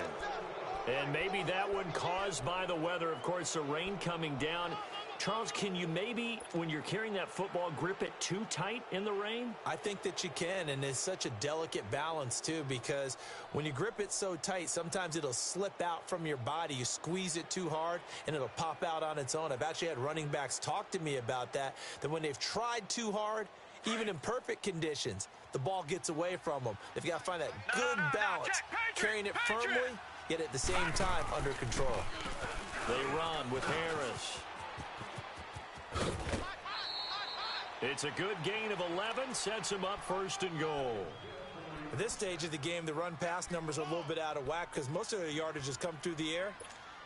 And maybe that one caused by the weather. Of course, the rain coming down. Charles, can you maybe, when you're carrying that football, grip it too tight in the rain? I think that you can, and it's such a delicate balance, too, because when you grip it so tight, sometimes it'll slip out from your body. You squeeze it too hard, and it'll pop out on its own. I've actually had running backs talk to me about that when they've tried too hard, even in perfect conditions, the ball gets away from them. They've got to find that good balance, carrying it firmly, yet at the same time under control. They run with Harris. It's a good gain of 11, sets him up 1st and goal. At this stage of the game, the run-pass numbers are a little bit out of whack because most of their yardage has come through the air.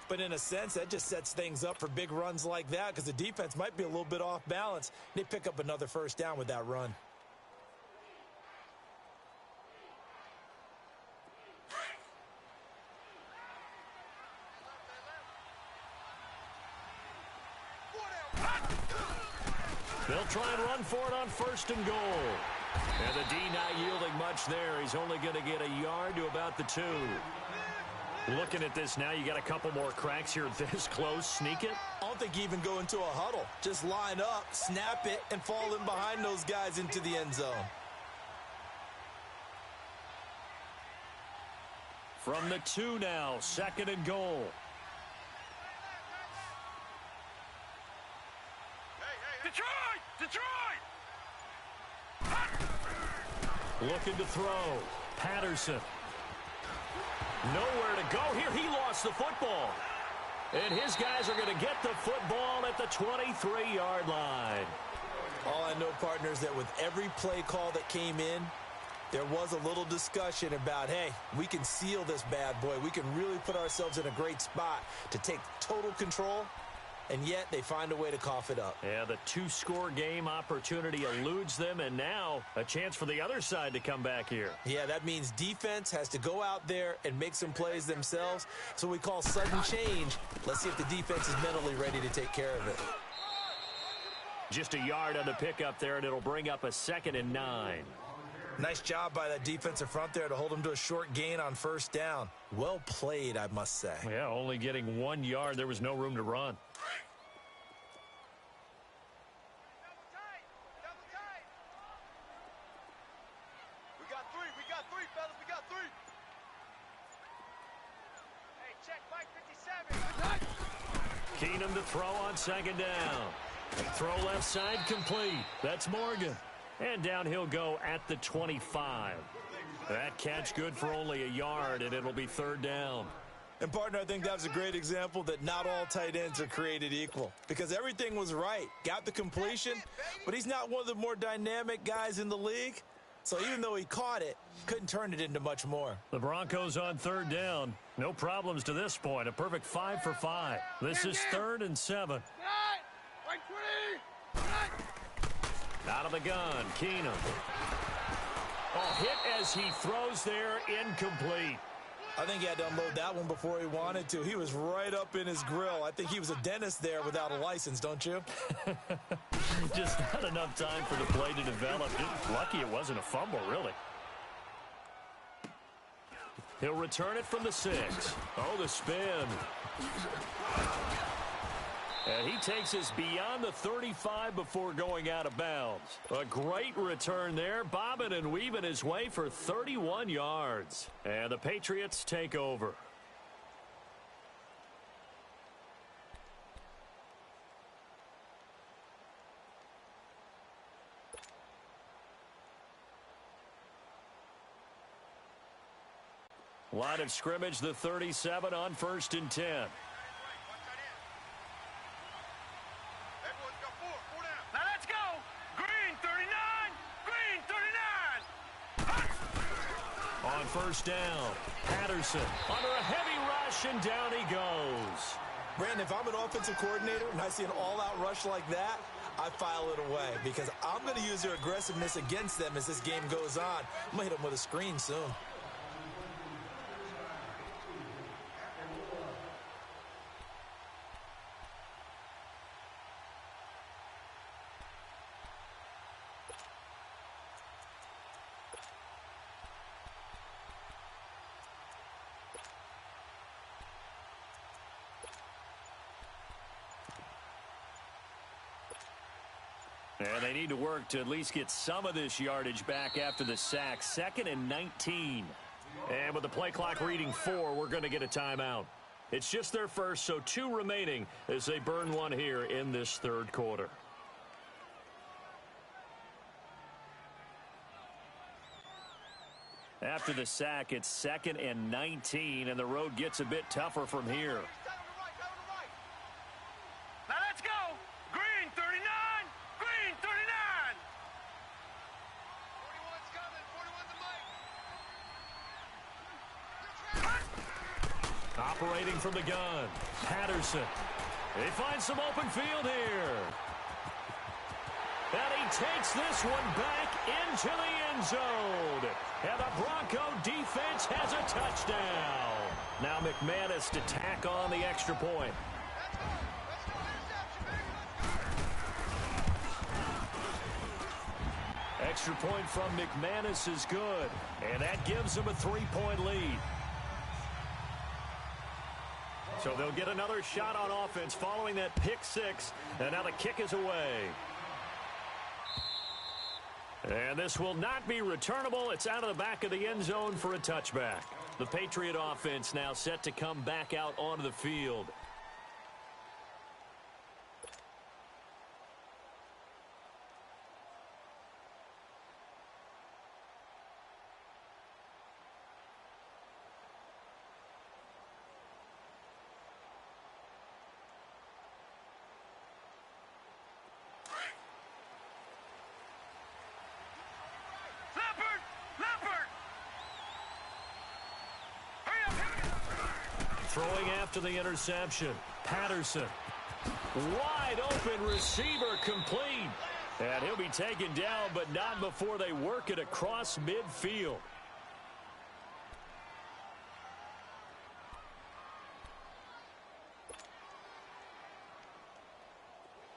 But in a sense, that just sets things up for big runs like that because the defense might be a little bit off balance. They pick up another 1st down with that run. They'll try and run for it on 1st and goal. And the D not yielding much there. He's only going to get a yard to about the 2. Looking at this now, you got a couple more cracks here this close. Sneak it. I don't think you even go into a huddle. Just line up, snap it, and fall in behind those guys into the end zone. From the 2 now, 2nd and goal. Detroit! Detroit! Looking to throw. Patterson. Nowhere to go here. He lost the football. And his guys are going to get the football at the 23-yard line. All I know, partners, that with every play call that came in, there was a little discussion about, hey, we can seal this bad boy. We can really put ourselves in a great spot to take total control, and yet they find a way to cough it up. Yeah, the 2-score game opportunity eludes them, and now a chance for the other side to come back here. Yeah, that means defense has to go out there and make some plays themselves. So we call sudden change. Let's see if the defense is mentally ready to take care of it. Just a yard on the pickup there, and it'll bring up a 2nd and 9. Nice job by that defensive front there to hold them to a short gain on 1st down. Well played, I must say. Yeah, only getting 1 yard. There was no room to run. We got three, fellas. We got 3. Hey, check Mike 57. Keenum to throw on 2nd down. Throw left side complete. That's Morgan. And down he'll go at the 25. That catch good for only a yard, and it'll be 3rd down. And, partner, I think that was a great example that not all tight ends are created equal. Because everything was right. Got the completion, but he's not one of the more dynamic guys in the league. So even though he caught it, couldn't turn it into much more. The Broncos on 3rd down. No problems to this point. A perfect 5 for 5. This is 3rd and 7. Out of the gun, Keenum. Oh, hit as he throws there, incomplete. I think he had to unload that one before he wanted to. He was right up in his grill. I think he was a dentist there without a license, don't you? Just not enough time for the play to develop. Lucky it wasn't a fumble, really. He'll return it from the 6. Oh, the spin. And he takes us beyond the 35 before going out of bounds. A great return there, bobbing and weaving his way for 31 yards. And the Patriots take over. Line of scrimmage, the 37 on 1st and 10. Now let's go. Green 39. Green 39. On 1st down, Patterson under a heavy rush, and down he goes. Brandon, if I'm an offensive coordinator and I see an all-out rush like that, I file it away because I'm going to use their aggressiveness against them as this game goes on. I'm going to hit them with a screen soon. And they need to work to at least get some of this yardage back after the sack. 2nd and 19. And with the play clock reading 4, we're going to get a timeout. It's just their first, so 2 remaining as they burn one here in this 3rd quarter. After the sack, it's 2nd and 19, and the road gets a bit tougher from here. Now let's go. Green 39. Green 39. 41's coming. 41's the mic. Operating from the gun, Patterson. They find some open field here. And he takes this one back into the end zone. And the Bronco defense has a touchdown. Now McManus to tack on the extra point. Extra point from McManus is good. And that gives them a 3-point lead. So they'll get another shot on offense following that pick six. And now the kick is away. And this will not be returnable. It's out of the back of the end zone for a touchback. The Patriot offense now set to come back out onto the field. Throwing after the interception. Patterson. Wide open receiver complete. And he'll be taken down, but not before they work it across midfield.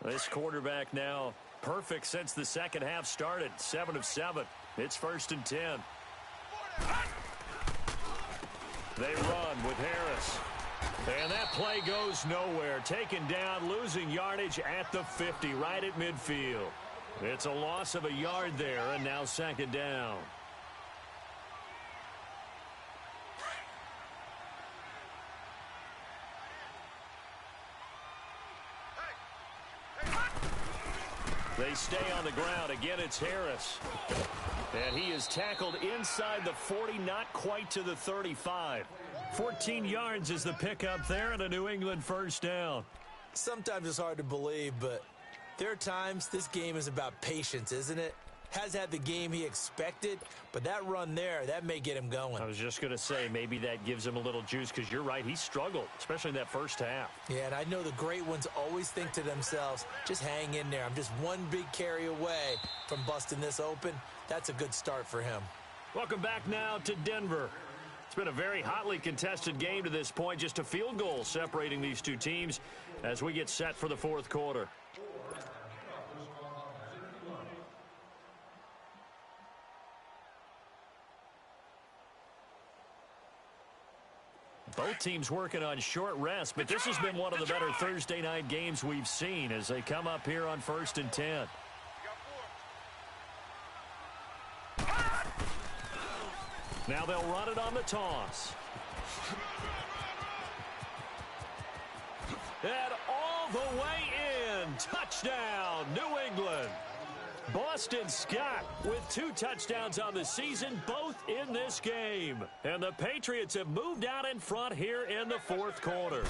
This quarterback now perfect since the second half started. 7 of 7. It's 1st and 10. They run with Harris. And that play goes nowhere. Taken down, losing yardage at the 50, right at midfield. It's a loss of a yard there, and now 2nd down. They stay on the ground. Again, it's Harris. And he is tackled inside the 40, not quite to the 35. 14 yards is the pickup there, and a New England 1st down. Sometimes it's hard to believe, but there are times this game is about patience, isn't it? Has had the game he expected, but that run there, that may get him going. I was just going to say, maybe that gives him a little juice, because you're right, he struggled, especially in that first half. Yeah, and I know the great ones always think to themselves, just hang in there. I'm just one big carry away from busting this open. That's a good start for him. Welcome back now to Denver. It's been a very hotly contested game to this point, just a field goal separating these two teams as we get set for the 4th quarter. Both teams working on short rest, but this has been one of the better Thursday night games we've seen as they come up here on 1st and 10. Now they'll run it on the toss. And all the way in. Touchdown, New England. Boston Scott with 2 touchdowns on the season, both in this game. And the Patriots have moved out in front here in the 4th quarter.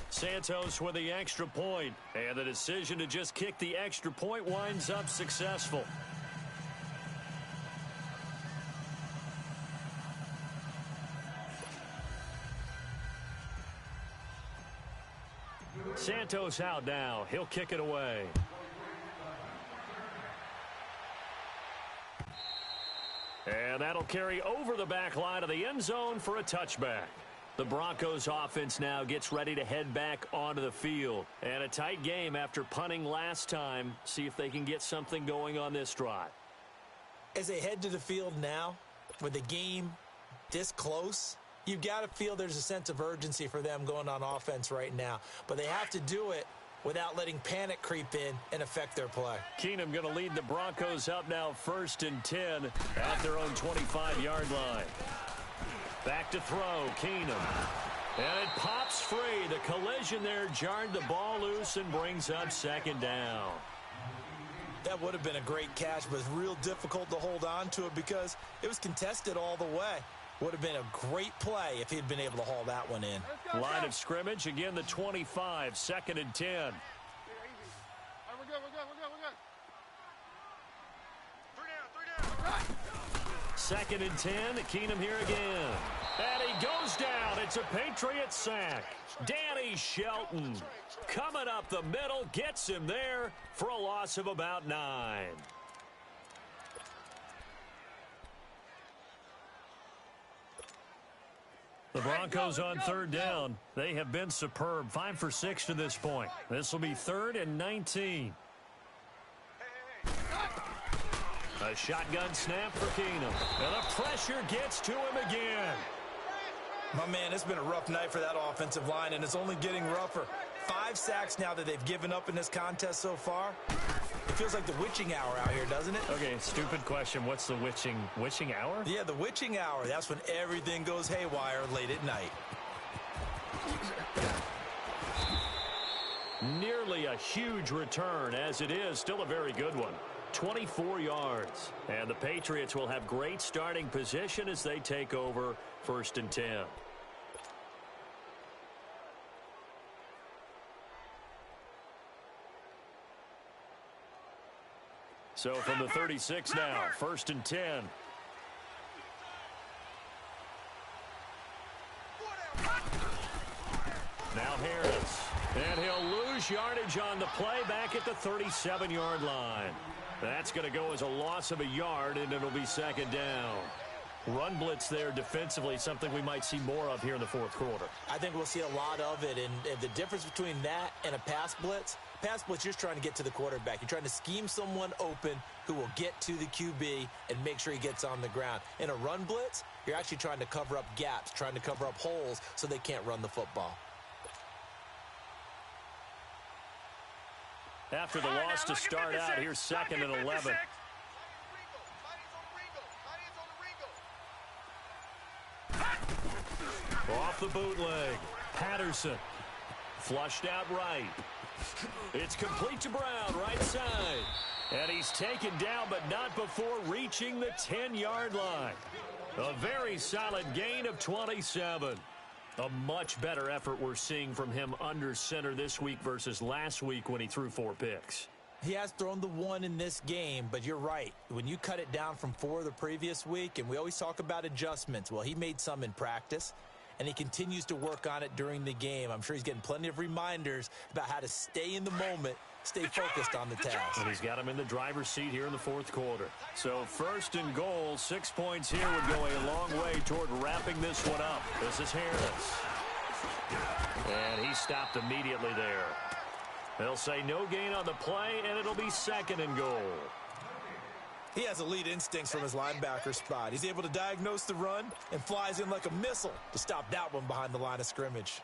Santos with the extra point, and the decision to just kick the extra point winds up successful. Santos out now. He'll kick it away. And that'll carry over the back line of the end zone for a touchback. The Broncos offense now gets ready to head back onto the field. And a tight game after punting last time. See if they can get something going on this drive. As they head to the field now, with the game this close, you've got to feel there's a sense of urgency for them going on offense right now. But they have to do it without letting panic creep in and affect their play. Keenum going to lead the Broncos up now 1st and 10 at their own 25-yard line. Back to throw, Keenum. And it pops free. The collision there jarred the ball loose and brings up 2nd down. That would have been a great catch, but it's real difficult to hold on to it because it was contested all the way. Would have been a great play if he'd been able to haul that one in. Line of scrimmage, again the 25, 2nd and 10. We're good. 3 down. 2nd and 10, Keenum here again. And he goes down. It's a Patriots sack. Danny Shelton coming up the middle, gets him there for a loss of about 9. The Broncos on 3rd down. They have been superb. 5 for 6 to this point. This will be 3rd and 19. A shotgun snap for Keenum. And the pressure gets to him again. My man, it's been a rough night for that offensive line, and it's only getting rougher. 5 sacks now that they've given up in this contest so far. It feels like the witching hour out here, doesn't it? Okay, stupid question. What's the witching hour? Yeah, the witching hour. That's when everything goes haywire late at night. Nearly a huge return, as it is still a very good one. 24 yards. And the Patriots will have great starting position as they take over 1st and 10. So from the 36 now, 1st and 10. Now Harris. And he'll lose yardage on the play back at the 37-yard line. That's going to go as a loss of a yard, and it'll be 2nd down. Run blitz there defensively, something we might see more of here in the 4th quarter. I think we'll see a lot of it, and the difference between that and a pass blitz, you're just trying to get to the quarterback. You're trying to scheme someone open who will get to the QB and make sure he gets on the ground. In a run blitz, you're actually trying to cover up gaps, trying to cover up holes so they can't run the football. After the loss to start out, here's 2nd and 11. Off the bootleg. Patterson. Flushed out right. It's complete to Brown, right side. And he's taken down, but not before reaching the 10-yard line. A very solid gain of 27. A much better effort we're seeing from him under center this week versus last week when he threw 4 picks. He has thrown the 1 in this game, but you're right. When you cut it down from 4 the previous week, and we always talk about adjustments, well, he made some in practice, and he continues to work on it during the game. I'm sure he's getting plenty of reminders about how to stay in the moment, stay focused on the task. And he's got him in the driver's seat here in the 4th quarter. So 1st and goal, 6 points here would go a long way toward wrapping this one up. This is Harris. And he stopped immediately there. They'll say no gain on the play, and it'll be 2nd and goal. He has elite instincts from his linebacker spot. He's able to diagnose the run and flies in like a missile to stop that one behind the line of scrimmage.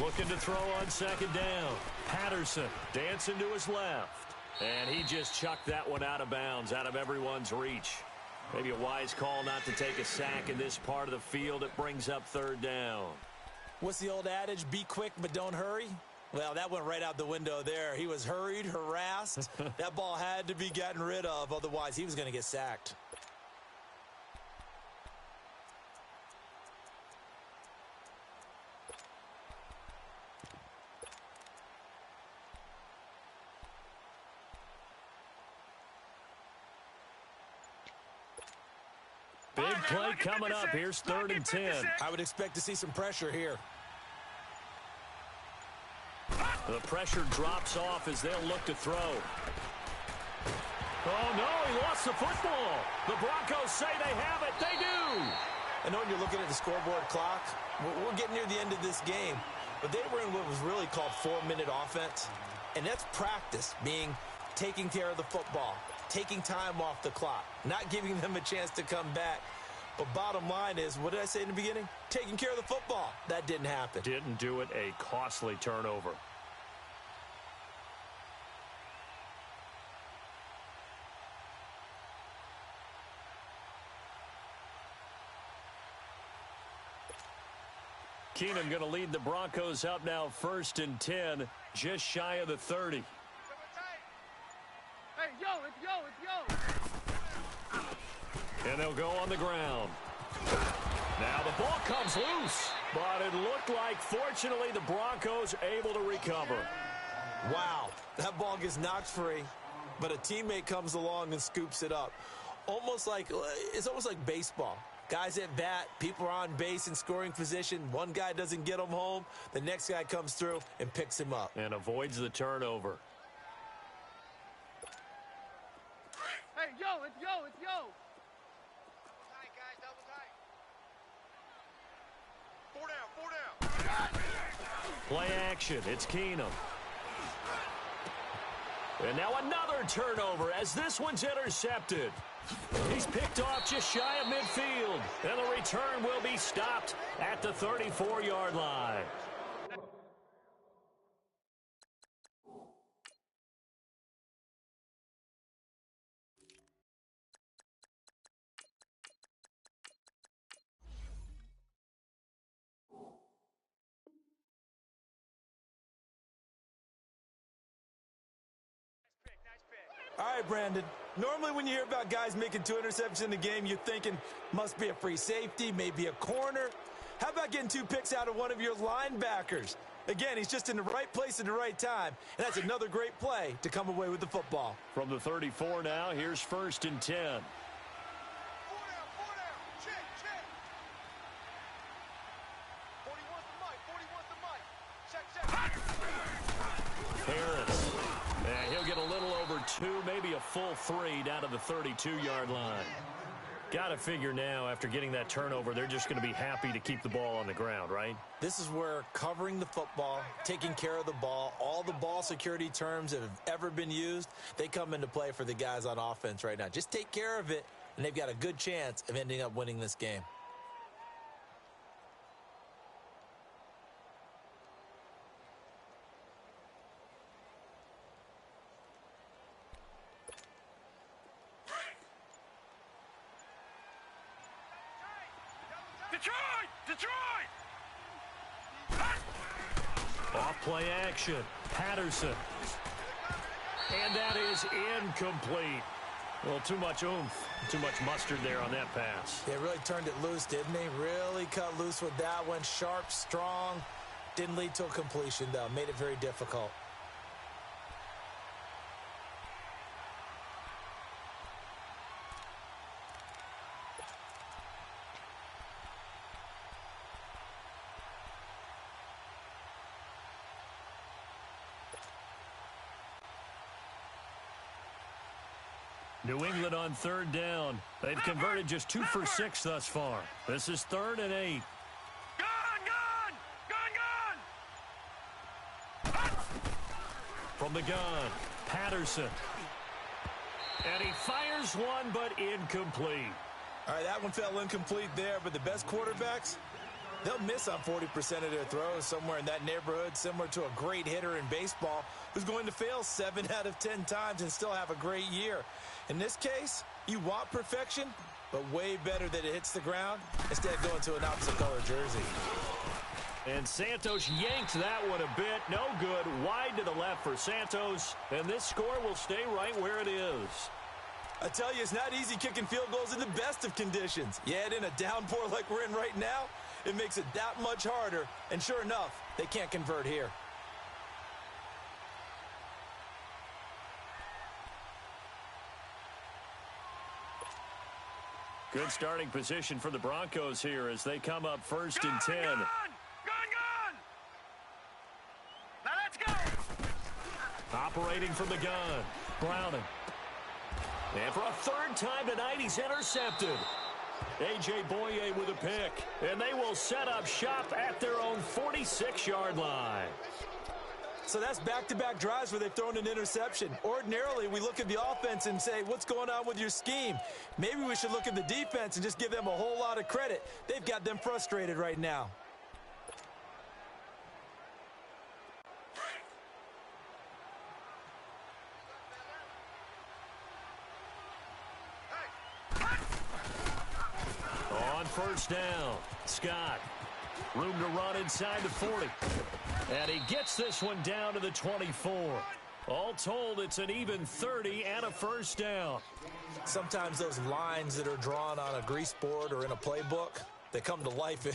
Looking to throw on 2nd down. Patterson dancing to his left. And he just chucked that one out of bounds, out of everyone's reach. Maybe a wise call not to take a sack in this part of the field. It brings up 3rd down. What's the old adage? Be quick, but don't hurry. Well, that went right out the window there. He was hurried, harassed. That ball had to be gotten rid of. Otherwise, he was going to get sacked. Big play coming up. Here's 3rd and 10. I would expect to see some pressure here. The pressure drops off as they'll look to throw. Oh, no, he lost the football. The Broncos say they have it. They do. I know when you're looking at the scoreboard clock, we're getting near the end of this game, but they were in what was really called 4-minute offense, and that's practice, meaning taking care of the football, taking time off the clock, not giving them a chance to come back. But bottom line is, what did I say in the beginning? Taking care of the football. That didn't happen. Didn't do it. A costly turnover. Keenum going to lead the Broncos up now 1st and 10, just shy of the 30. Hey, yo, it's yo. And they'll go on the ground. Now the ball comes loose, but it looked like, fortunately, the Broncos able to recover. Wow, that ball gets knocked free. but a teammate comes along and scoops it up. It's almost like baseball. Guys at bat, people are on base in scoring position. One guy doesn't get him home. The next guy comes through and picks him up. And avoids the turnover. Hey, yo, it's yo, it's yo. Tight, guys, double tight. 4 down, 4 down. Play action. It's Keenum. And now another turnover as this one's intercepted. He's picked off just shy of midfield. And the return will be stopped at the 34-yard line. All right, Brandon. Normally when you hear about guys making 2 interceptions in the game, you're thinking must be a free safety, maybe a corner. How about getting 2 picks out of one of your linebackers? Again, he's just in the right place at the right time, and that's another great play to come away with the football. From the 34 now, here's 1st and 10. 4 down, 4 down. Check, check. 41's the mic, 41's the mic. Check, check. Harris. And he'll get a little over 2, maybe a full 3 down to the 32-yard line. Got to figure now, after getting that turnover, they're just going to be happy to keep the ball on the ground, right? This is where covering the football, taking care of the ball, all the ball security terms that have ever been used, they come into play for the guys on offense right now. Just take care of it, and they've got a good chance of ending up winning this game. Detroit! Detroit! Off play action. Patterson. And that is incomplete. Well, too much oomph, too much mustard there on that pass. They really turned it loose, didn't they? Really cut loose with that one. Sharp, strong. Didn't lead to a completion, though. Made it very difficult. New England on 3rd down. They've converted just 2 for 6 thus far. This is 3rd and 8. Gun! From the gun, Patterson. And he fires one, but incomplete. All right, that one fell incomplete there, but the best quarterbacks, they'll miss on 40% of their throws, somewhere in that neighborhood, similar to a great hitter in baseball who's going to fail 7 out of 10 times and still have a great year. In this case, you want perfection, but way better that it hits the ground instead of going to an opposite color jersey. And Santos yanked that one a bit. No good. Wide to the left for Santos. And this score will stay right where it is. I tell you, it's not easy kicking field goals in the best of conditions. Yet in a downpour like we're in right now, it makes it that much harder. And sure enough, they can't convert here. Good starting position for the Broncos here as they come up 1st and 10. Gun! Now let's go! Operating from the gun, Browning. And for a 3rd time tonight, he's intercepted. A.J. Boye with a pick. And they will set up shop at their own 46-yard line. So that's back-to-back drives where they've thrown an interception. Ordinarily, we look at the offense and say, what's going on with your scheme? Maybe we should look at the defense and just give them a whole lot of credit. They've got them frustrated right now. On 1st down, Scott. Room to run inside the 40. And he gets this one down to the 24. All told, it's an even 30 and a 1st down. Sometimes those lines that are drawn on a grease board or in a playbook, They come to life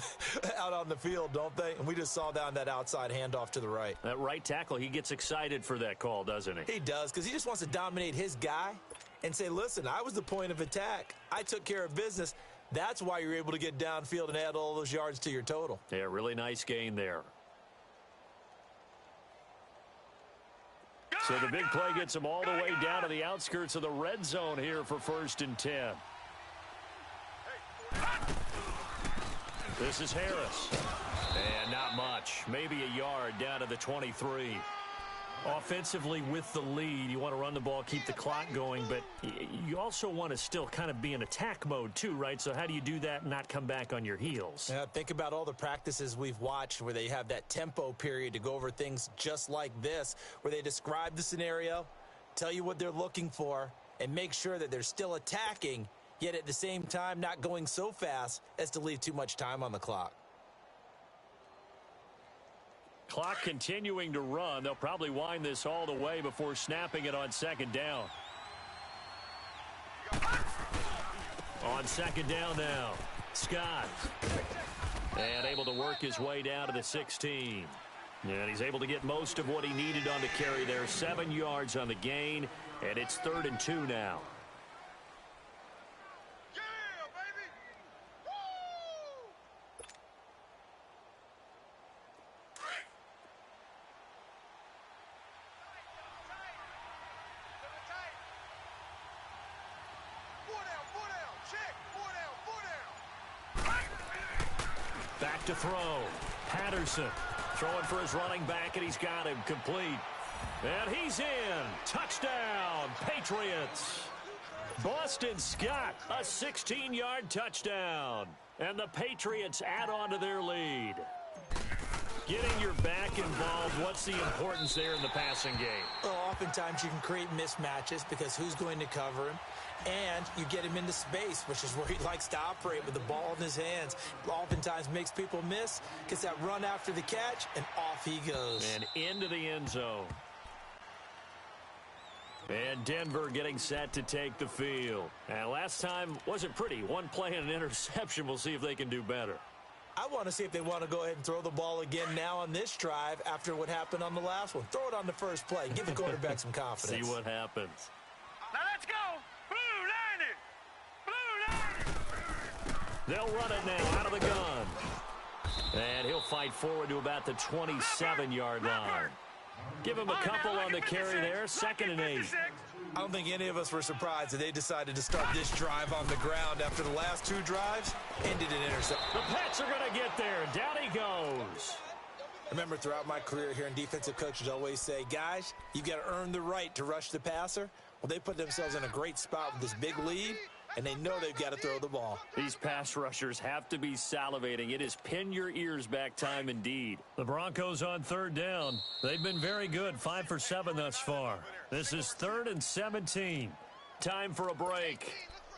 out on the field, don't they? And we just saw down that outside handoff to the right. That right tackle, he gets excited for that call, doesn't he? He does, because he just wants to dominate his guy and say, listen, I was the point of attack. I took care of business. That's why you're able to get downfield and add all those yards to your total. Yeah, really nice gain there. So the big play gets him all the way down to the outskirts of the red zone here for 1st and 10. This is Harris. And not much. Maybe a yard down to the 23. Offensively with the lead, you want to run the ball, keep the clock going, but you also want to still kind of be in attack mode too, right? So how do you do that and not come back on your heels? Yeah, think about all the practices we've watched where they have that tempo period to go over things just like this, where they describe the scenario, tell you what they're looking for, and make sure that they're still attacking, yet at the same time not going so fast as to leave too much time on the clock. Clock continuing to run. They'll probably wind this all the way before snapping it on 2nd down. On 2nd down now, Scott. And able to work his way down to the 16. And he's able to get most of what he needed on the carry there. 7 yards on the gain, and it's 3rd and 2 now. Back to throw. Patterson throwing for his running back, and he's got him complete. And he's in. Touchdown, Patriots. Boston Scott, a 16-yard touchdown. And the Patriots add on to their lead. Getting your back involved, what's the importance there in the passing game? Well, oftentimes you can create mismatches because who's going to cover him? And you get him into space, which is where he likes to operate with the ball in his hands. Oftentimes makes people miss, gets that run after the catch, and off he goes. And into the end zone. And Denver getting set to take the field. And last time wasn't pretty. One play and an interception. We'll see if they can do better. I want to see if they want to go ahead and throw the ball again now on this drive after what happened on the last one. Throw it on the first play. Give the quarterback some confidence. See what happens. Now let's go. They'll run it now out of the gun. And he'll fight forward to about the 27-yard line. Give him a couple on the carry there. 2nd and 8. I don't think any of us were surprised that they decided to start this drive on the ground after the last 2 drives ended in interception. The Pats are going to get there. Down he goes. Remember, throughout my career here in defensive coaches always say, guys, you've got to earn the right to rush the passer. Well, they put themselves in a great spot with this big lead, and they know they've got to throw the ball. These pass rushers have to be salivating. It is pin your ears back time indeed. The Broncos on 3rd down. They've been very good, 5 for 7 thus far. This is 3rd and 17. Time for a break.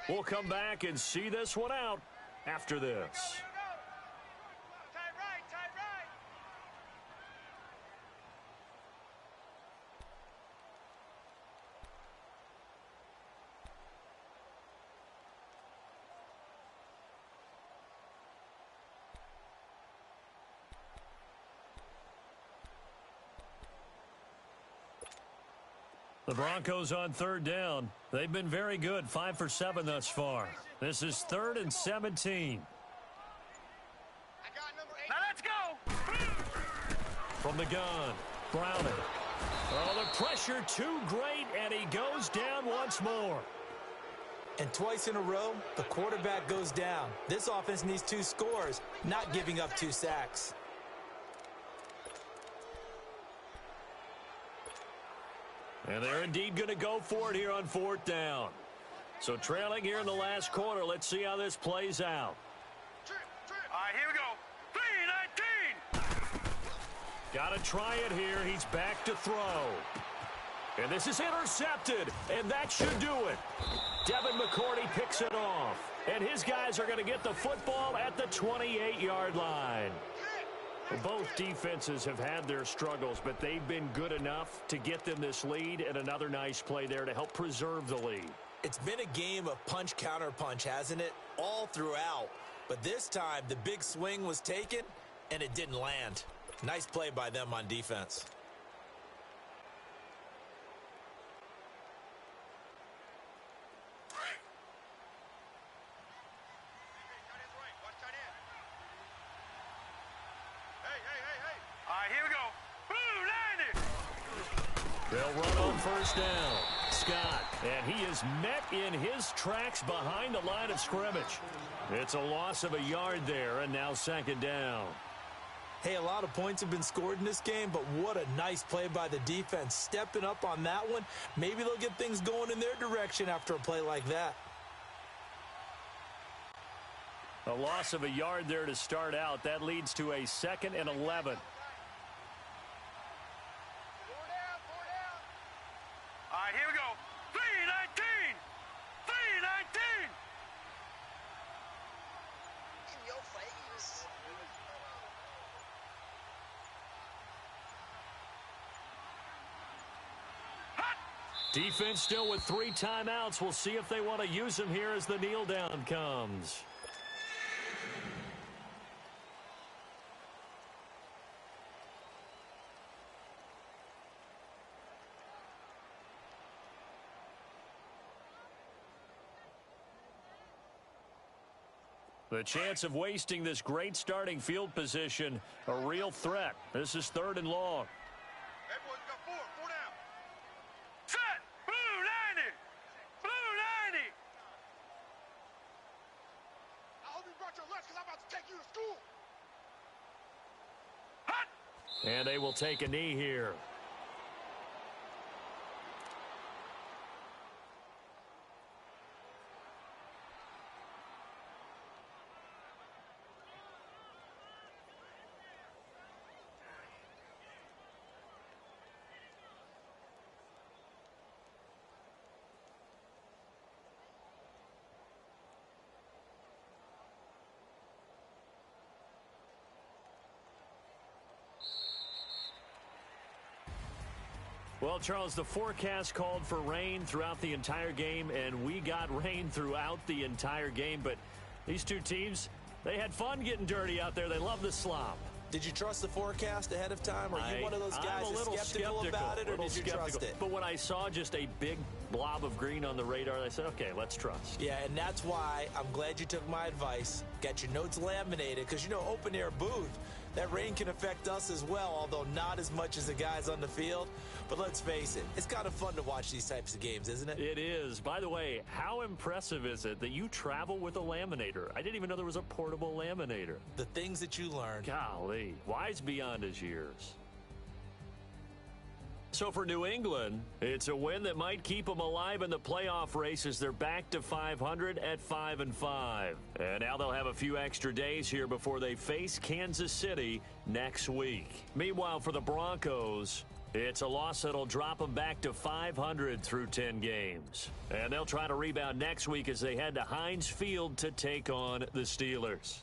We'll come back and see this one out after this. The Broncos on 3rd down. They've been very good, 5 for 7 thus far. This is 3rd and 17. Now let's go. From the gun, Browning. Oh, the pressure too great, and he goes down once more. And twice in a row, the quarterback goes down. This offense needs 2 scores, not giving up 2 sacks. And they're indeed going to go for it here on 4th down. So trailing here in the last quarter. Let's see how this plays out. All right, here we go. 3-19. Got to try it here. He's back to throw. And this is intercepted, and that should do it. Devin McCourty picks it off. And his guys are going to get the football at the 28-yard line. Both defenses have had their struggles, but they've been good enough to get them this lead, and another nice play there to help preserve the lead. It's been a game of punch, counter punch, hasn't it? All throughout. But this time, the big swing was taken, and it didn't land. Nice play by them on defense. They'll run on first down. Scott, and he is met in his tracks behind the line of scrimmage. It's a loss of a yard there, and now second down. Hey, a lot of points have been scored in this game, but what a nice play by the defense. Stepping up on that one. Maybe they'll get things going in their direction after a play like that. A loss of a yard there to start out. That leads to a 2nd and 11. All right, here we go. 319! 319! In your face. Defense still with 3 timeouts. We'll see if they want to use them here as the kneel down comes. The chance of wasting this great starting field position, a real threat. This is 3rd and long. Hey, boys, we got 4 down. Set! Blue 90! Blue 90! I hope you brought your lunch because I'm about to take you to school. Hot! And they will take a knee here. Well, Charles, the forecast called for rain throughout the entire game, and we got rain throughout the entire game. But these two teams, they had fun getting dirty out there. They love the slop. Did you trust the forecast ahead of time? Are you one of those guys that's skeptical about it, or did you trust it? But when I saw just a big blob of green on the radar, I said, okay, let's trust. Yeah, and that's why I'm glad you took my advice. Got your notes laminated, because, you know, open-air booth, that rain can affect us as well, although not as much as the guys on the field. But let's face it, it's kind of fun to watch these types of games, isn't it? It is. By the way, how impressive is it that you travel with a laminator? I didn't even know there was a portable laminator. The things that you learn. Golly, wise beyond his years. So for New England, it's a win that might keep them alive in the playoff race as they're back to 500 at 5-5. And now they'll have a few extra days here before they face Kansas City next week. Meanwhile, for the Broncos, it's a loss that'll drop them back to 500 through 10 games. And they'll try to rebound next week as they head to Heinz Field to take on the Steelers.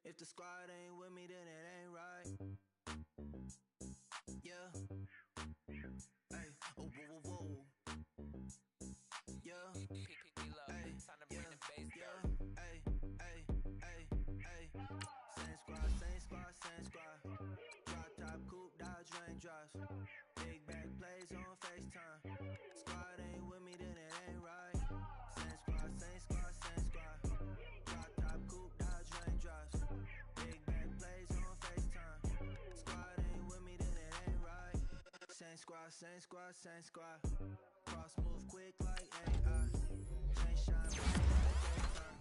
If the squad ain't with me, then it ain't right. Yeah. Hey, oh, whoa, whoa, whoa. Yeah. Hey, yeah. Hey, hey, hey, hey. Same squad, same squad, same squad. Drop top, coupe, dodge, raindrops. Big back plays on FaceTime. Squad ain't with me, then it ain't right. Same squad, same squad, same squad. Drop top, coupe, dodge, raindrops. Big back plays on FaceTime. Squad ain't with me, then it ain't right. Same squad, same squad, same squad. Cross move quick like AI. Chain shine bright like daytime.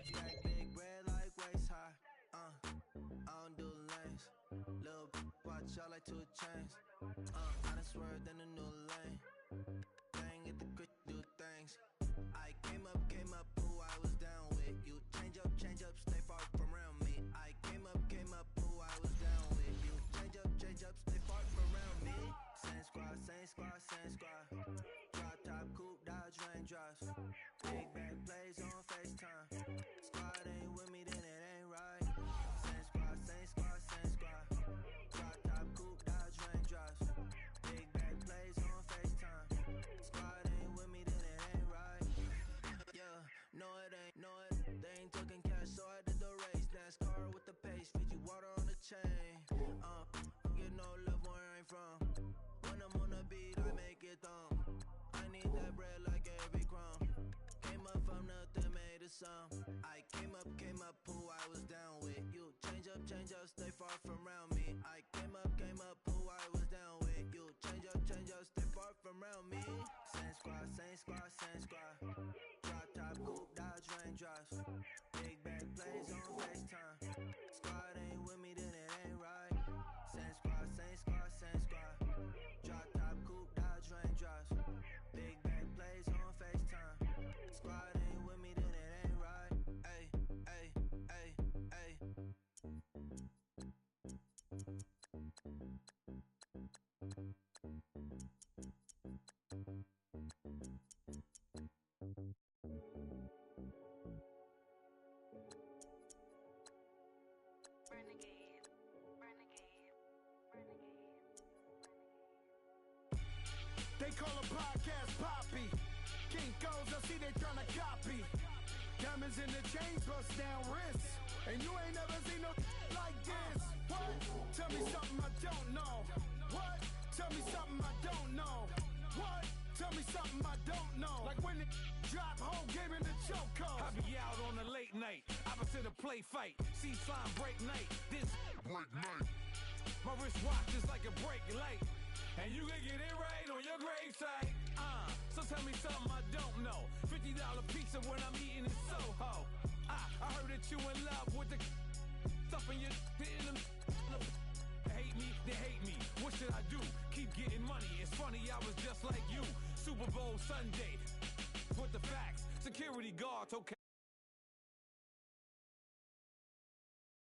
Stack big bread like waist high. I don't do lanes. Lil' watch y'all like 2 chains. I done swerved in a new lane. Bang at the quick do things. I came up, who I was down with. You change up, stay far from around me. I came up, who I was down with. You change up, stay far from around me. Same squad, same squad, same squad. Drop top, coupe, dodge, raindrops. Big back plays on FaceTime. Squad ain't with me, then it ain't right. Same squad, same squad, same squad. Drop top, coupe, dodge, raindrops. Big back plays on FaceTime. Squad ain't with me, then it ain't right. Yeah, no it ain't, they ain't talking cash, so I did the race. NASCAR with the pace, Fiji water on the chain. Get no love where I ain't from. When I'm on the beat, I make it thumb. I need that bread like every crumb. Came up from nothing, made a sum. I came up, who I was down with. You change up, stay far from around me. I came up, who I was down with. You change up, stay far from around me. Same squad, same squad, same squad. Drop top, coupe, dodge, raindrops. Big back plays on FaceTime. Squad ain't with me, then it ain't right. Same squad, same squad, same squad. Drop top, coupe, dodge, raindrops. Big back plays on FaceTime. Squad ain't with me, then it ain't right. Ay, ay, ay, ay. They call a podcast Poppy. Kinkos, I see they tryna copy. Diamonds in the chains, bust down wrists. And you ain't never seen no like this. What? Tell me something I don't know. What? Tell me something I don't know. What? Tell me something I don't know. Like when the drop whole game in the chokehold. I be out on a late night, opposite a play fight. See slime break night, this break night. My wristwatch is like a break light. And you can get it right on your gravesite. So tell me something I don't know. $50 pizza when I'm eating in Soho. I heard that you in love with the stuff in your in them. Hate me, they hate me. What should I do? Keep getting money. It's funny, I was just like you. Super Bowl Sunday. With the facts, security guards, okay.